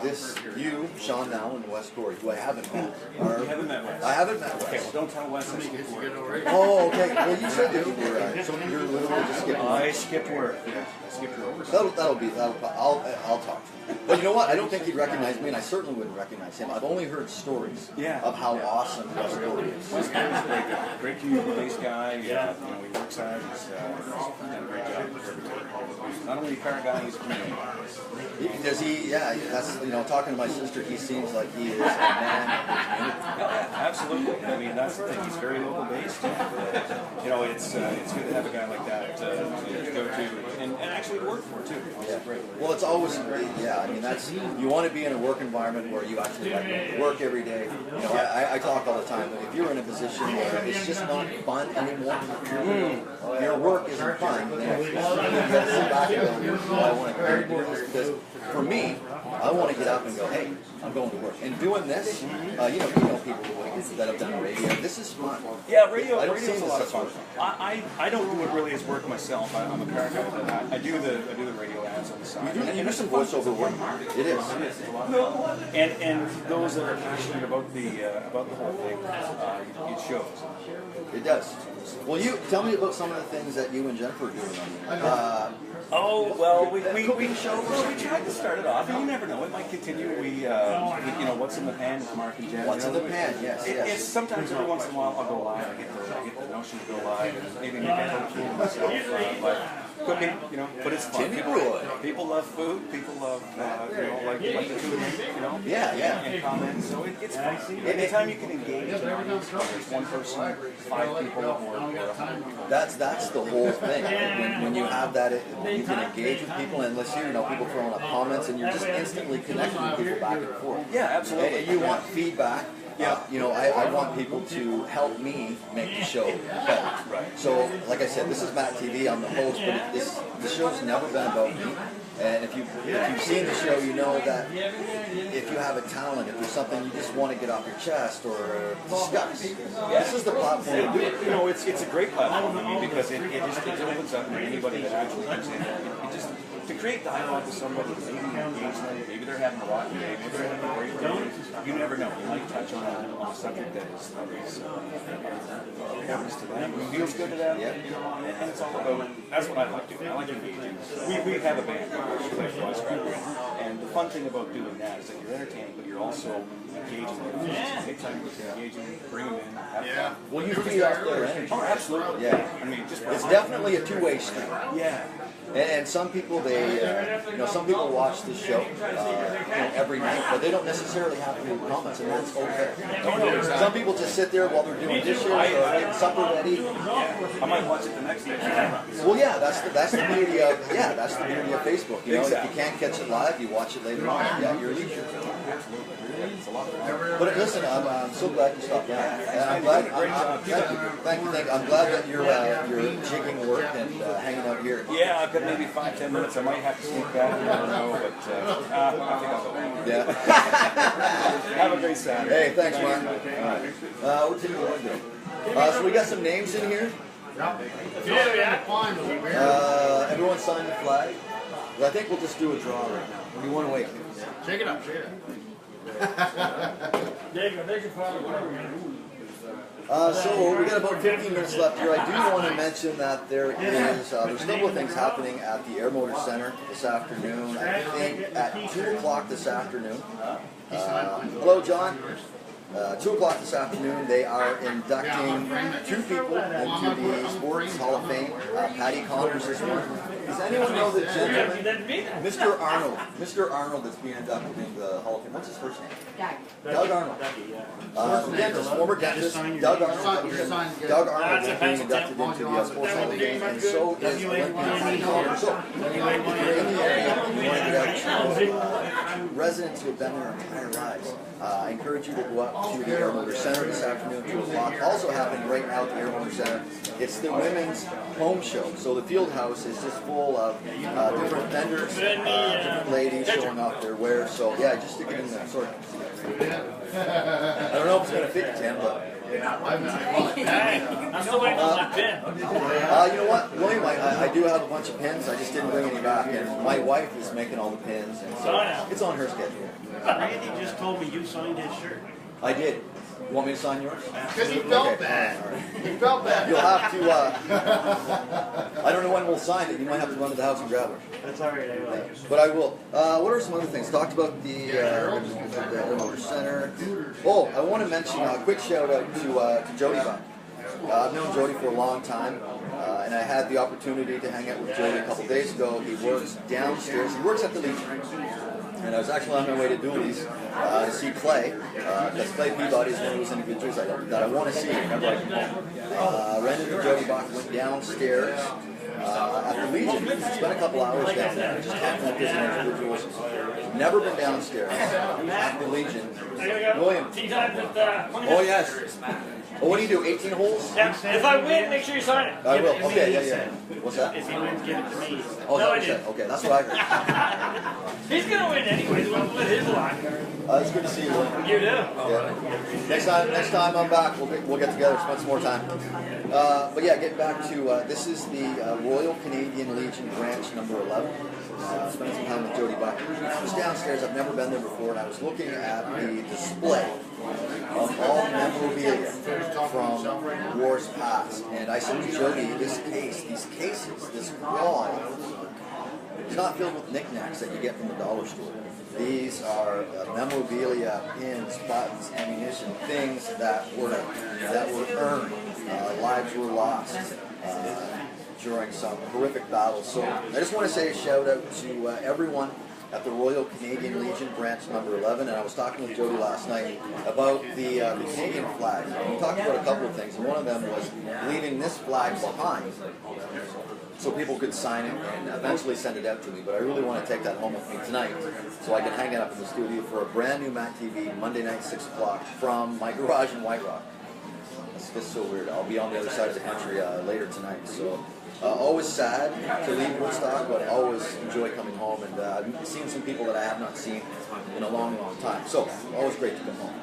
this, you, Sean Now, and Wes Corey, who I haven't met. You haven't met Wes? I haven't met Wes. Okay, well don't tell Wes I skipped work. Oh, okay. Well, you said that you were, so you're literally just skipping work. I skipped work, yeah. I skipped work. I'll talk to him. But you know what? I don't think he'd recognize me, and I certainly wouldn't recognize him. I've only heard stories of how awesome Wes Corey is. Wes Corey is a great guy. Great community-based guy. You know, he works hard. He's done a great job with everything. Not only a car guy, he's a community guy. Does he? Yeah, that's, you know, talking to my sister, he seems like he is a man of the community. Yeah, absolutely. I mean, that's the thing. He's very local based. You know, it's good to have a guy like that to go to and actually work for too. Yeah. Great. Well, it's always yeah. I mean, that's, you want to be in a work environment where you actually like going to work every day. You know, I talk all the time. If you're in a position where it's just not fun anymore, your work isn't fun, then you got to sit back and go, I want to do this, because for me, I want to get up and go, hey, I'm going to work. And doing this, you know people that have done radio. This is fun. Yeah, radio's a lot of fun. I don't do it really as work myself. I'm a car guy, but I do the radio ads on the side. You do some voiceover work. It is. And those that are passionate about the whole thing, it shows. It does. Well, you tell me about some of the things that you and Jennifer are doing on we tried to start it off, and you never know, it might continue. We what's in the pan with Mark and Jen. What's in the pan? Yes. It's sometimes every once in a while I'll go live. I get the notion to go live and maybe make a little food myself, like cooking, but it's fun. People love food. People love like the food, and comments. So it's fun. Anytime you can engage an audience, whether it's one person, 5 people, or 100 people. That's the whole thing. When you have that, you can engage with people, and let's hear, people throwing up comments, and you're just instantly connecting with people back and forth. Yeah, absolutely. And you want feedback. Yeah. I want people to help me make the show better. Right. So, like I said, this is MattTV. I'm the host, but the show's never been about me. And if you've seen the show, you know that if you have a talent, if there's something you just want to get off your chest or discuss, this is the platform to do it. It's a great platform for me because it opens up to anybody that actually comes in. It just to create dialogue with somebody, maybe engage them, maybe they're having a rotten day, maybe they're having a great day. You never know. You might touch on a subject that is happens to them, feels good to them, and it's all about. That's what I like doing. I like engaging. We have a band, and the fun thing about doing that is that you're entertaining, but you're also engaging them. Take time to engage them, bring them in, have fun. Well, you feed off their energy. Oh, absolutely. Yeah. I mean, it's definitely a two-way street. Yeah. And some people, some people watch this show every night, but they don't necessarily have to leave comments, and that's okay. Some people just sit there while they're doing dishes or getting supper ready. I might watch it the next day. Well, yeah, that's the beauty of Facebook. If you can't catch it live, you watch it later on. Yeah, your leisure. But listen, I'm so glad you stopped by. I'm glad. Thank you. I'm glad that you're jigging work and hanging out here. Yeah, I've got maybe 5-10 minutes. I might have to sneak back. I don't know, but I think I'll go. Yeah. Have a great Saturday. Hey, thanks, Mark. All right. We're taking one go. So we got some names in here. Everyone sign the flag. I think we'll just do a draw right now. Do you want to wait? Shake it up. So we got about 15 minutes left here. I do want to mention that there's a couple of things happening at the Air Motor Center this afternoon. I think at 2 o'clock this afternoon. Hello, John. 2 o'clock this afternoon, they are inducting 2 people into the Sports Hall of Fame. Patty Connors is one, Does anyone know the gentleman? That's me. Mr. Arnold. Mr. Arnold that's being inducted into the Hall of Fame. What's his first name? Doug Arnold. Dentist, former dentist. Doug Arnold. Doug Arnold is being inducted into the Sports Hall of Fame, and so is Olympian. So, if you're in the area, you want to get out, residents who have been there their entire lives. I encourage you to go up to the Air Motor Center this afternoon at 2 o'clock. Also happening right now at the Air Motor Center, it's the women's home show. So the field house is just full of different vendors, different ladies showing off their wares. So yeah, just stick it in there. Sorry. I don't know if it's going to fit you, Tim, but... I'm still waiting for my pin. You know what, William, I do have a bunch of pins. I just didn't bring any back, and my wife is making all the pins, and so it's on her schedule. Randy just told me you signed his shirt. I did. You want me to sign yours? Because he felt bad. All right. He felt bad. You'll have to, I don't know when we'll sign it. You might have to run to the house and grab it. That's all right, I will. But I will. What are some other things? Talked about the Motor Center. Oh, I want to mention a quick shout out to Jody Buck. I've known Jody for a long time, and I had the opportunity to hang out with Jody a couple days ago. He works downstairs. He works at the Legion. And I was actually on my way to Dooley's to see Clay, because Clay Peabody is one of those individuals that I want to see whenever I come home. Ran into Jody Bach, went downstairs at the Legion. Spent a couple hours down there, just talking with different individuals. Never been downstairs at the Legion. William. Oh, yes. Oh, what do you do, 18 holes? Yeah. If I win, make sure you sign it. I will. Okay, yeah. What's that? If he wins, give it to me. Oh, No, I that's didn't. it. Okay, that's what I heard. He's gonna win anyway. With his luck. It's good to see you, William. You do. Yeah. Next time I'm back, we'll get together, spend some more time. But yeah, getting back to this is the Royal Canadian Legion branch number 11. Spent some time with Jody Buck. I was downstairs. I've never been there before, and I was looking at the display of all the memorabilia from wars past. And I said to Jody, these cases, this wall, it's not filled with knickknacks that you get from the dollar store. These are memorabilia, pins, buttons, ammunition, things that were earned. Lives were lost during some horrific battles. So I just want to say a shout out to everyone at the Royal Canadian Legion branch number 11, and I was talking with Jody last night about the Canadian flag. We talked about a couple of things, and one of them was leaving this flag behind so people could sign it and eventually send it out to me. But I really want to take that home with me tonight so I can hang it up in the studio for a brand new MattTv Monday night 6 o'clock from my garage in White Rock. It's just so weird. I'll be on the other side of the country later tonight. So always sad to leave Woodstock, but always enjoy coming home. And I've seen some people that I have not seen in a long, long time. So always great to come home.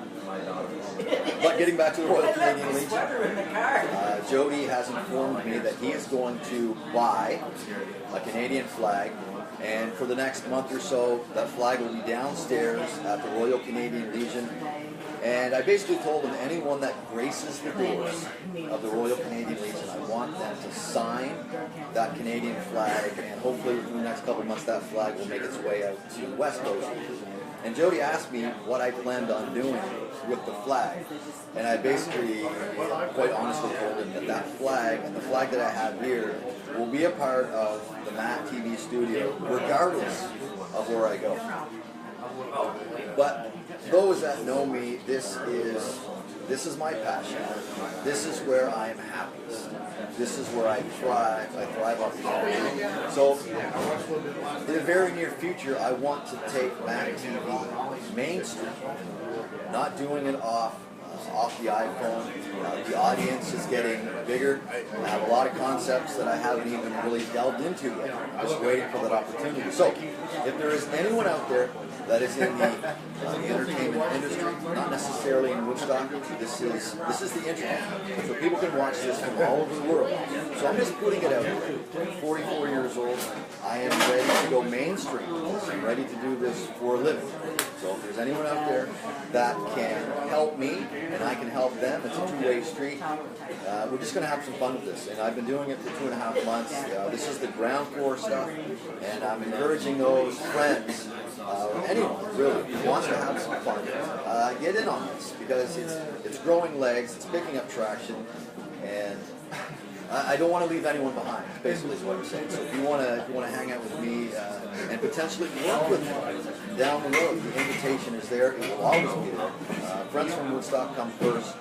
But getting back to the Royal Canadian Legion, Jody has informed me that he is going to buy a Canadian flag, and for the next month or so, that flag will be downstairs at the Royal Canadian Legion. And I basically told him anyone that graces the doors of the Royal Canadian Legion, I want them to sign that Canadian flag, and hopefully within the next couple of months that flag will make its way out to the West Coast. And Jody asked me what I planned on doing with the flag. And I basically, quite honestly, told him that that flag and the flag that I have here will be a part of the MattTv studio regardless of where I go. But those that know me, this is my passion. This is where I am happiest. This is where I thrive. I thrive off the energy. So, in the very near future, I want to take MattTv mainstream. Not doing it off the iPhone. The audience is getting bigger. I have a lot of concepts that I haven't even really delved into yet. I'm just waiting for that opportunity. So, if there is anyone out there that is in the entertainment industry, not necessarily in Woodstock, this is the internet. So people can watch this from all over the world. So I'm just putting it out there. I'm 44 years old. I am ready to go mainstream. I'm ready to do this for a living. So if there's anyone out there that can help me and I can help them, it's a two-way street. We're just going to have some fun with this. And I've been doing it for 2.5 months. This is the ground floor stuff. And I'm encouraging those friends, anyone really who wants to have some fun, get in on this because it's growing legs, it's picking up traction, and I don't want to leave anyone behind. Basically, is what I'm saying. So if you want to hang out with me and potentially work with me down the road, the invitation is there. It will always be there. Friends from Woodstock come first.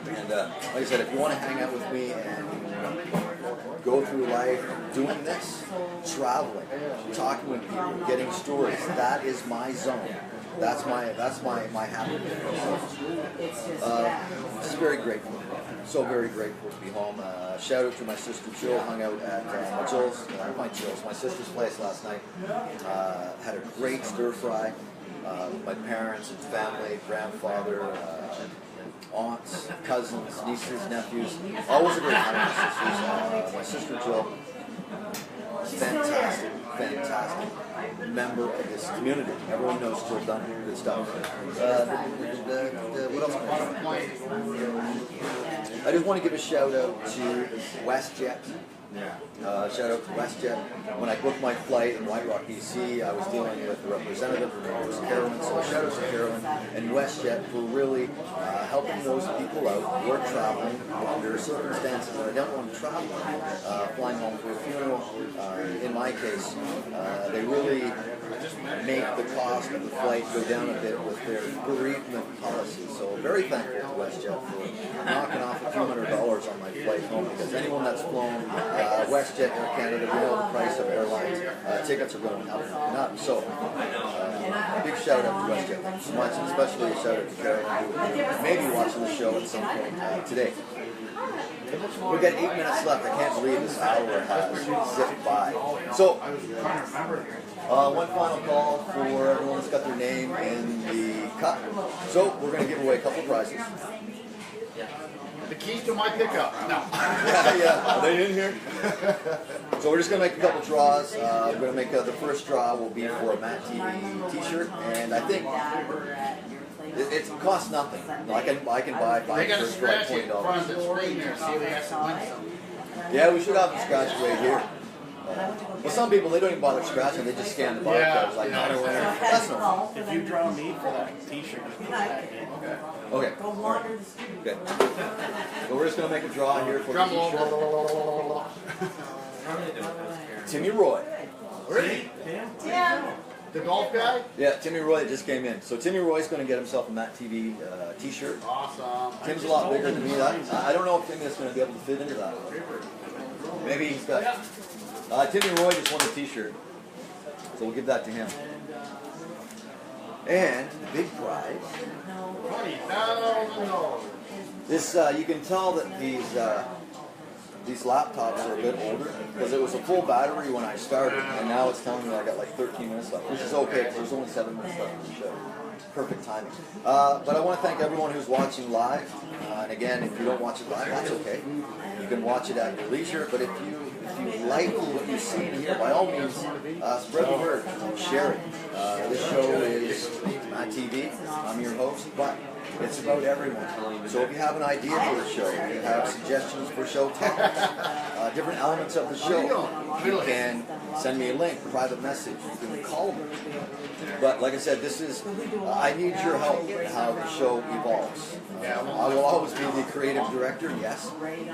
And like I said, if you want to hang out with me and go through life doing this, traveling, talking with people, getting stories, that is my zone. That's my happy place. Just very grateful. So very grateful to be home. Shout out to my sister Jill. Hung out at my sister's place last night. Had a great stir fry. My parents and family, grandfather, aunts, cousins, nieces, nephews. Always a great time with my sisters. My sister Jill, fantastic member of this community. Everyone knows Jill done good stuff. What else? I just want to give a shout out to WestJet. Shout out to WestJet. When I booked my flight in White Rock, BC, I was dealing with the representative, her name was Carolyn, so shout out to Carolyn and WestJet for really helping those people out who are traveling under circumstances that I don't want to travel, flying home for a funeral. In my case, they really make the cost of the flight go down a bit with their bereavement policy. So very thankful to WestJet for knocking off a few $100 on my flight home, because anyone that's flown WestJet, Air Canada, we know the price of airlines. Tickets are going up and up. So, big shout out to WestJet. Thank you so much, and especially a shout out to Carolyn, who may be watching the show at some point today. We've got 8 minutes left. I can't believe this hour has zipped by. So, one final call for everyone that's got their name in the cup. So, we're going to give away a couple prizes. The keys to my pickup. No. Yeah. Are they in here? So we're just going to make a couple draws. We're going to make the first draw will be for a MattTv t-shirt, and I think it costs nothing. I can buy 5 shirts for like $20. Yeah, we should have them scratched right here. Well, some people, they don't even bother scratching, they just scan the barcode. Like, not a winner. That's no fun. If you draw me for that t-shirt, just put that in. Okay. Right. Good. So we're just going to make a draw here for the t-shirt. Timmy Roy. Really? Yeah. The golf guy? Yeah, Timmy Roy just came in. So Timmy Roy's going to get himself a MattTv t-shirt. Awesome. Tim's a lot bigger than me. I don't know if Timmy is going to be able to fit into that. Maybe he's got... Timmy Roy just won the t-shirt. So we'll give that to him. And big prize. This you can tell that these laptops are a bit older because it was a full battery when I started, and now it's telling me I got like 13 minutes left, which is okay because there's only 7 minutes left in the show. Perfect timing. But I want to thank everyone who's watching live. And again, if you don't watch it live, that's okay. You can watch it at your leisure. But if you like what you see here, by all means, spread the word, share it. This show is MattTv. I'm your host, but it's about everyone. So if you have an idea for the show, if you have suggestions for show topics, different elements of the show, you can send me a link, private message, you can call me. But like I said, this is, I need your help in how the show evolves. I will always be the creative director, yes,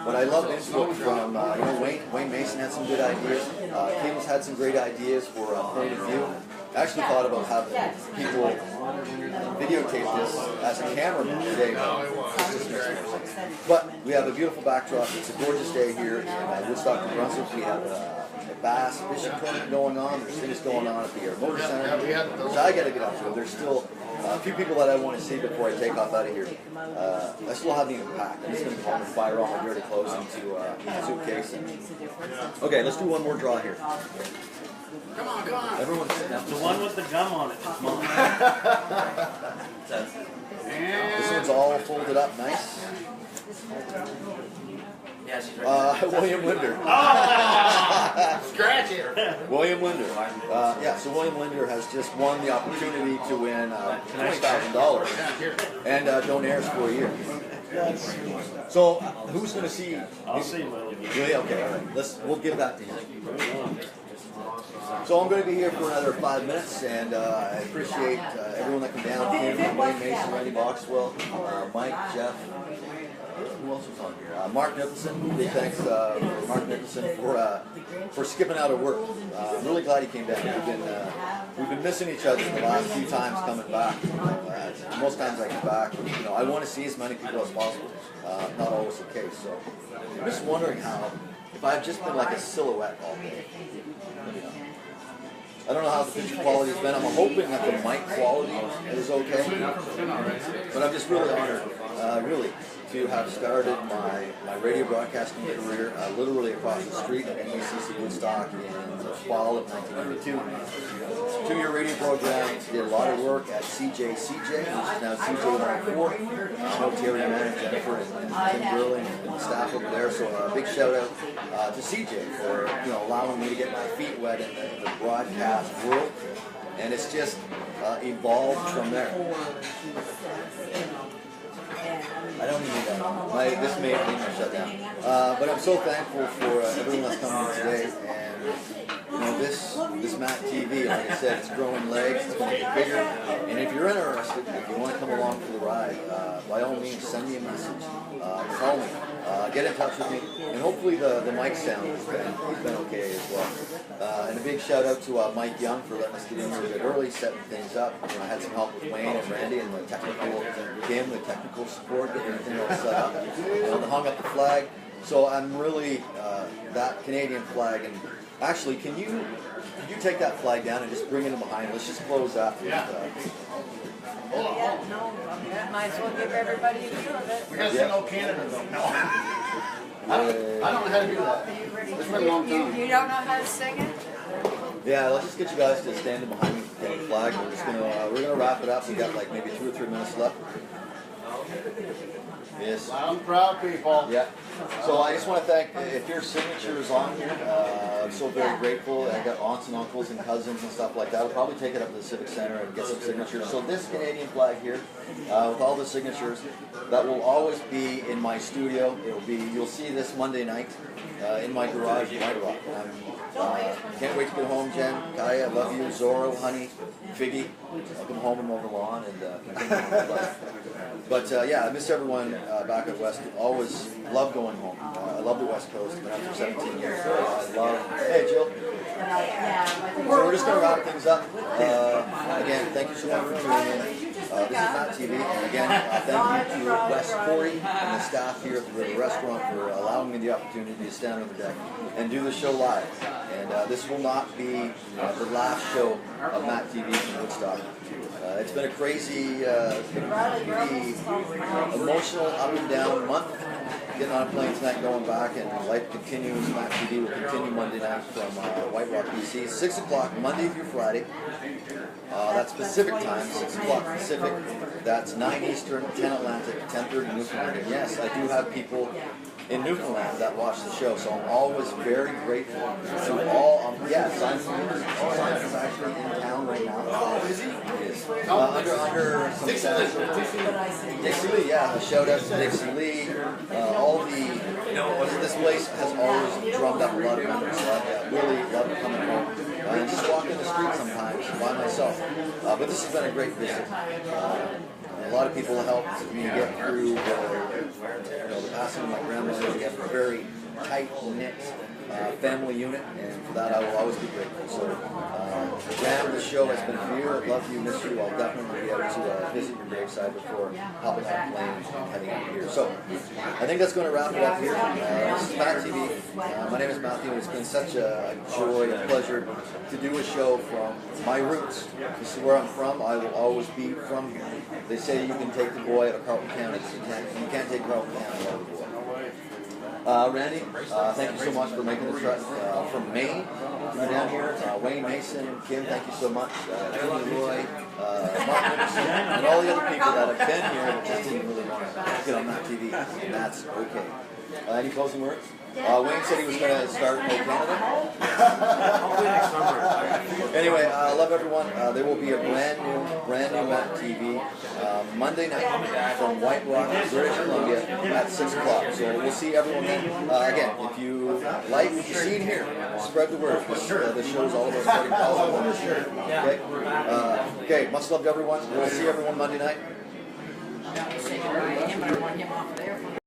but I love input from, Wayne Mason had some good ideas. Kim's had some great ideas for point of view. I actually thought about having people videotape this as a cameraman today. But we have a beautiful backdrop. It's a gorgeous day here in Woodstock, New Brunswick. We have a bass fishing tournament going on. There's things going on at the Motor Center, which I got to get up to. There's still a few people that I want to see before I take off out of here. I still haven't even packed. I'm just going to go home and fire all my dirty clothes into a suitcase. Okay, let's do one more draw here. Come on, come on. Everyone's sitting up. The one with the gum on it. This one's all folded up nice. William Linder. Scratch it. William Linder. So William Linder has just won the opportunity to win $20,000 and don't airs for a year. So who's going to see? I'll see William. Really? Okay, all right. We'll give that to him. So I'm going to be here for another 5 minutes, and I appreciate everyone that came down. Wayne Mason, Randy Boxwell, Mike, Jeff. Who else was on here? Mark Nicholson. Big thanks for Mark Nicholson for skipping out of work. I'm really glad he came down. We've been missing each other the last few times coming back. Most times I get back, I want to see as many people as possible. Not always the case. So I'm just wondering how, if I've just been like a silhouette all day. I don't know how the picture quality has been. I'm hoping that the mic quality is okay. But I'm just really honored, really, to have started my radio broadcasting career literally across the street at NBCC Woodstock in the fall of 1992. 2-year radio program. Did a lot of work at CJ, which is now CJ104. I know Terry, Mann, Jennifer, and Tim Burley and the staff over there. So a big shout out to CJ for allowing me to get my feet wet in the broadcast world, and it's just evolved from there. I don't need that. This may shut down. But I'm so thankful for everyone that's coming in today. And this MattTV, like I said, it's growing legs. It's going to get bigger. And if you're interested, if you want to come along for the ride, by all means, send me a message. Call me. Get in touch with me. And hopefully the mic sound has been okay as well. And a big shout out to Mike Young for letting us get in here a bit early, setting things up. I had some help with Wayne and Randy and the technical support, getting everything all set up. They hung up the flag. So I'm really, that Canadian flag, and actually, could you take that flag down and just bring it in behind? Let's just close that. Yeah, no, might as well give everybody a view of it. We gotta sing old Canada though. No. I don't know how to do that. It's been a long time. You don't know how to sing it? Yeah, let's just get you guys to stand behind me with the flag. We're gonna wrap it up. We got like maybe 2 or 3 minutes left. Yes. I'm proud people. Yeah. So I just want to thank, if your signature is on here, I'm so very grateful. I got aunts and uncles and cousins and stuff like that. I'll probably take it up to the Civic Center and get some signatures. So this Canadian flag here, with all the signatures, that will always be in my studio. You'll see this Monday night in my garage in White Rock. Can't wait to get home, Jen, Kaya, I love you, Zorro, honey, Figgy. I'll come home and mow the lawn and continue my life. But yeah, I miss everyone back at West. Always love going home. I love the West Coast. Been out for 17 years. So I love. Hey, Jill. So we're just going to wrap things up. Again, thank you so much for tuning in. This is MattTV, and again, thank you to Wes Corey and the staff here at the River Restaurant for allowing me the opportunity to stand on the deck and do the show live. And this will not be the last show of MattTV from Woodstock. It's been a crazy, pretty emotional, up and down month. Getting on a plane tonight, going back, and life continues. MattTV will continue Monday night from White Rock, BC. 6 o'clock, Monday through Friday. That's Pacific time, 6 o'clock Pacific. That's 9 Eastern, 10 Atlantic, 10:30 Newfoundland. And yes, I do have people in Newfoundland that watch the show, so I'm always very grateful to all. Yeah, Simon's actually in town right now. Oh, is he? Yes. Under some Dixie Lee, yeah. A shout out to Dixie Lee. All the, this place has always drummed up a lot of members, so I really love coming home. And just walk in the street sometimes by myself. But this has been a great visit. A lot of people helped me get through the passing of my grandmother. We have a very tight-knit family unit, and for that I will always be grateful. So, Graham, the show has been a year. I love you, miss you. I'll definitely be able to visit your graveside before hopping on a plane and heading out here. So, I think that's going to wrap it up here. This is MattTV. My name is Matthew, and it's been such a joy and pleasure to do a show from my roots. This is where I'm from. I will always be from here. They say you can take the boy out of Carleton County. You can't take Carleton County out of the boy. Randy, thank you so much for making the trek from Maine to be down here. Wayne Mason, Kim, thank you so much. Julie Roy, Mark Nicholson, and all the other people that have been here but just didn't really want to get on MattTV. And that's okay. Any closing words? Wayne said he was going to start in Canada. Anyway, I love everyone. There will be a brand new MattTv Monday night from White Rock, British Columbia at 6 o'clock. So we'll see everyone then. Again, if you like what you see in here, spread the word. This show is all about spreading positive. Okay? Okay, much love to everyone. We'll see everyone Monday night.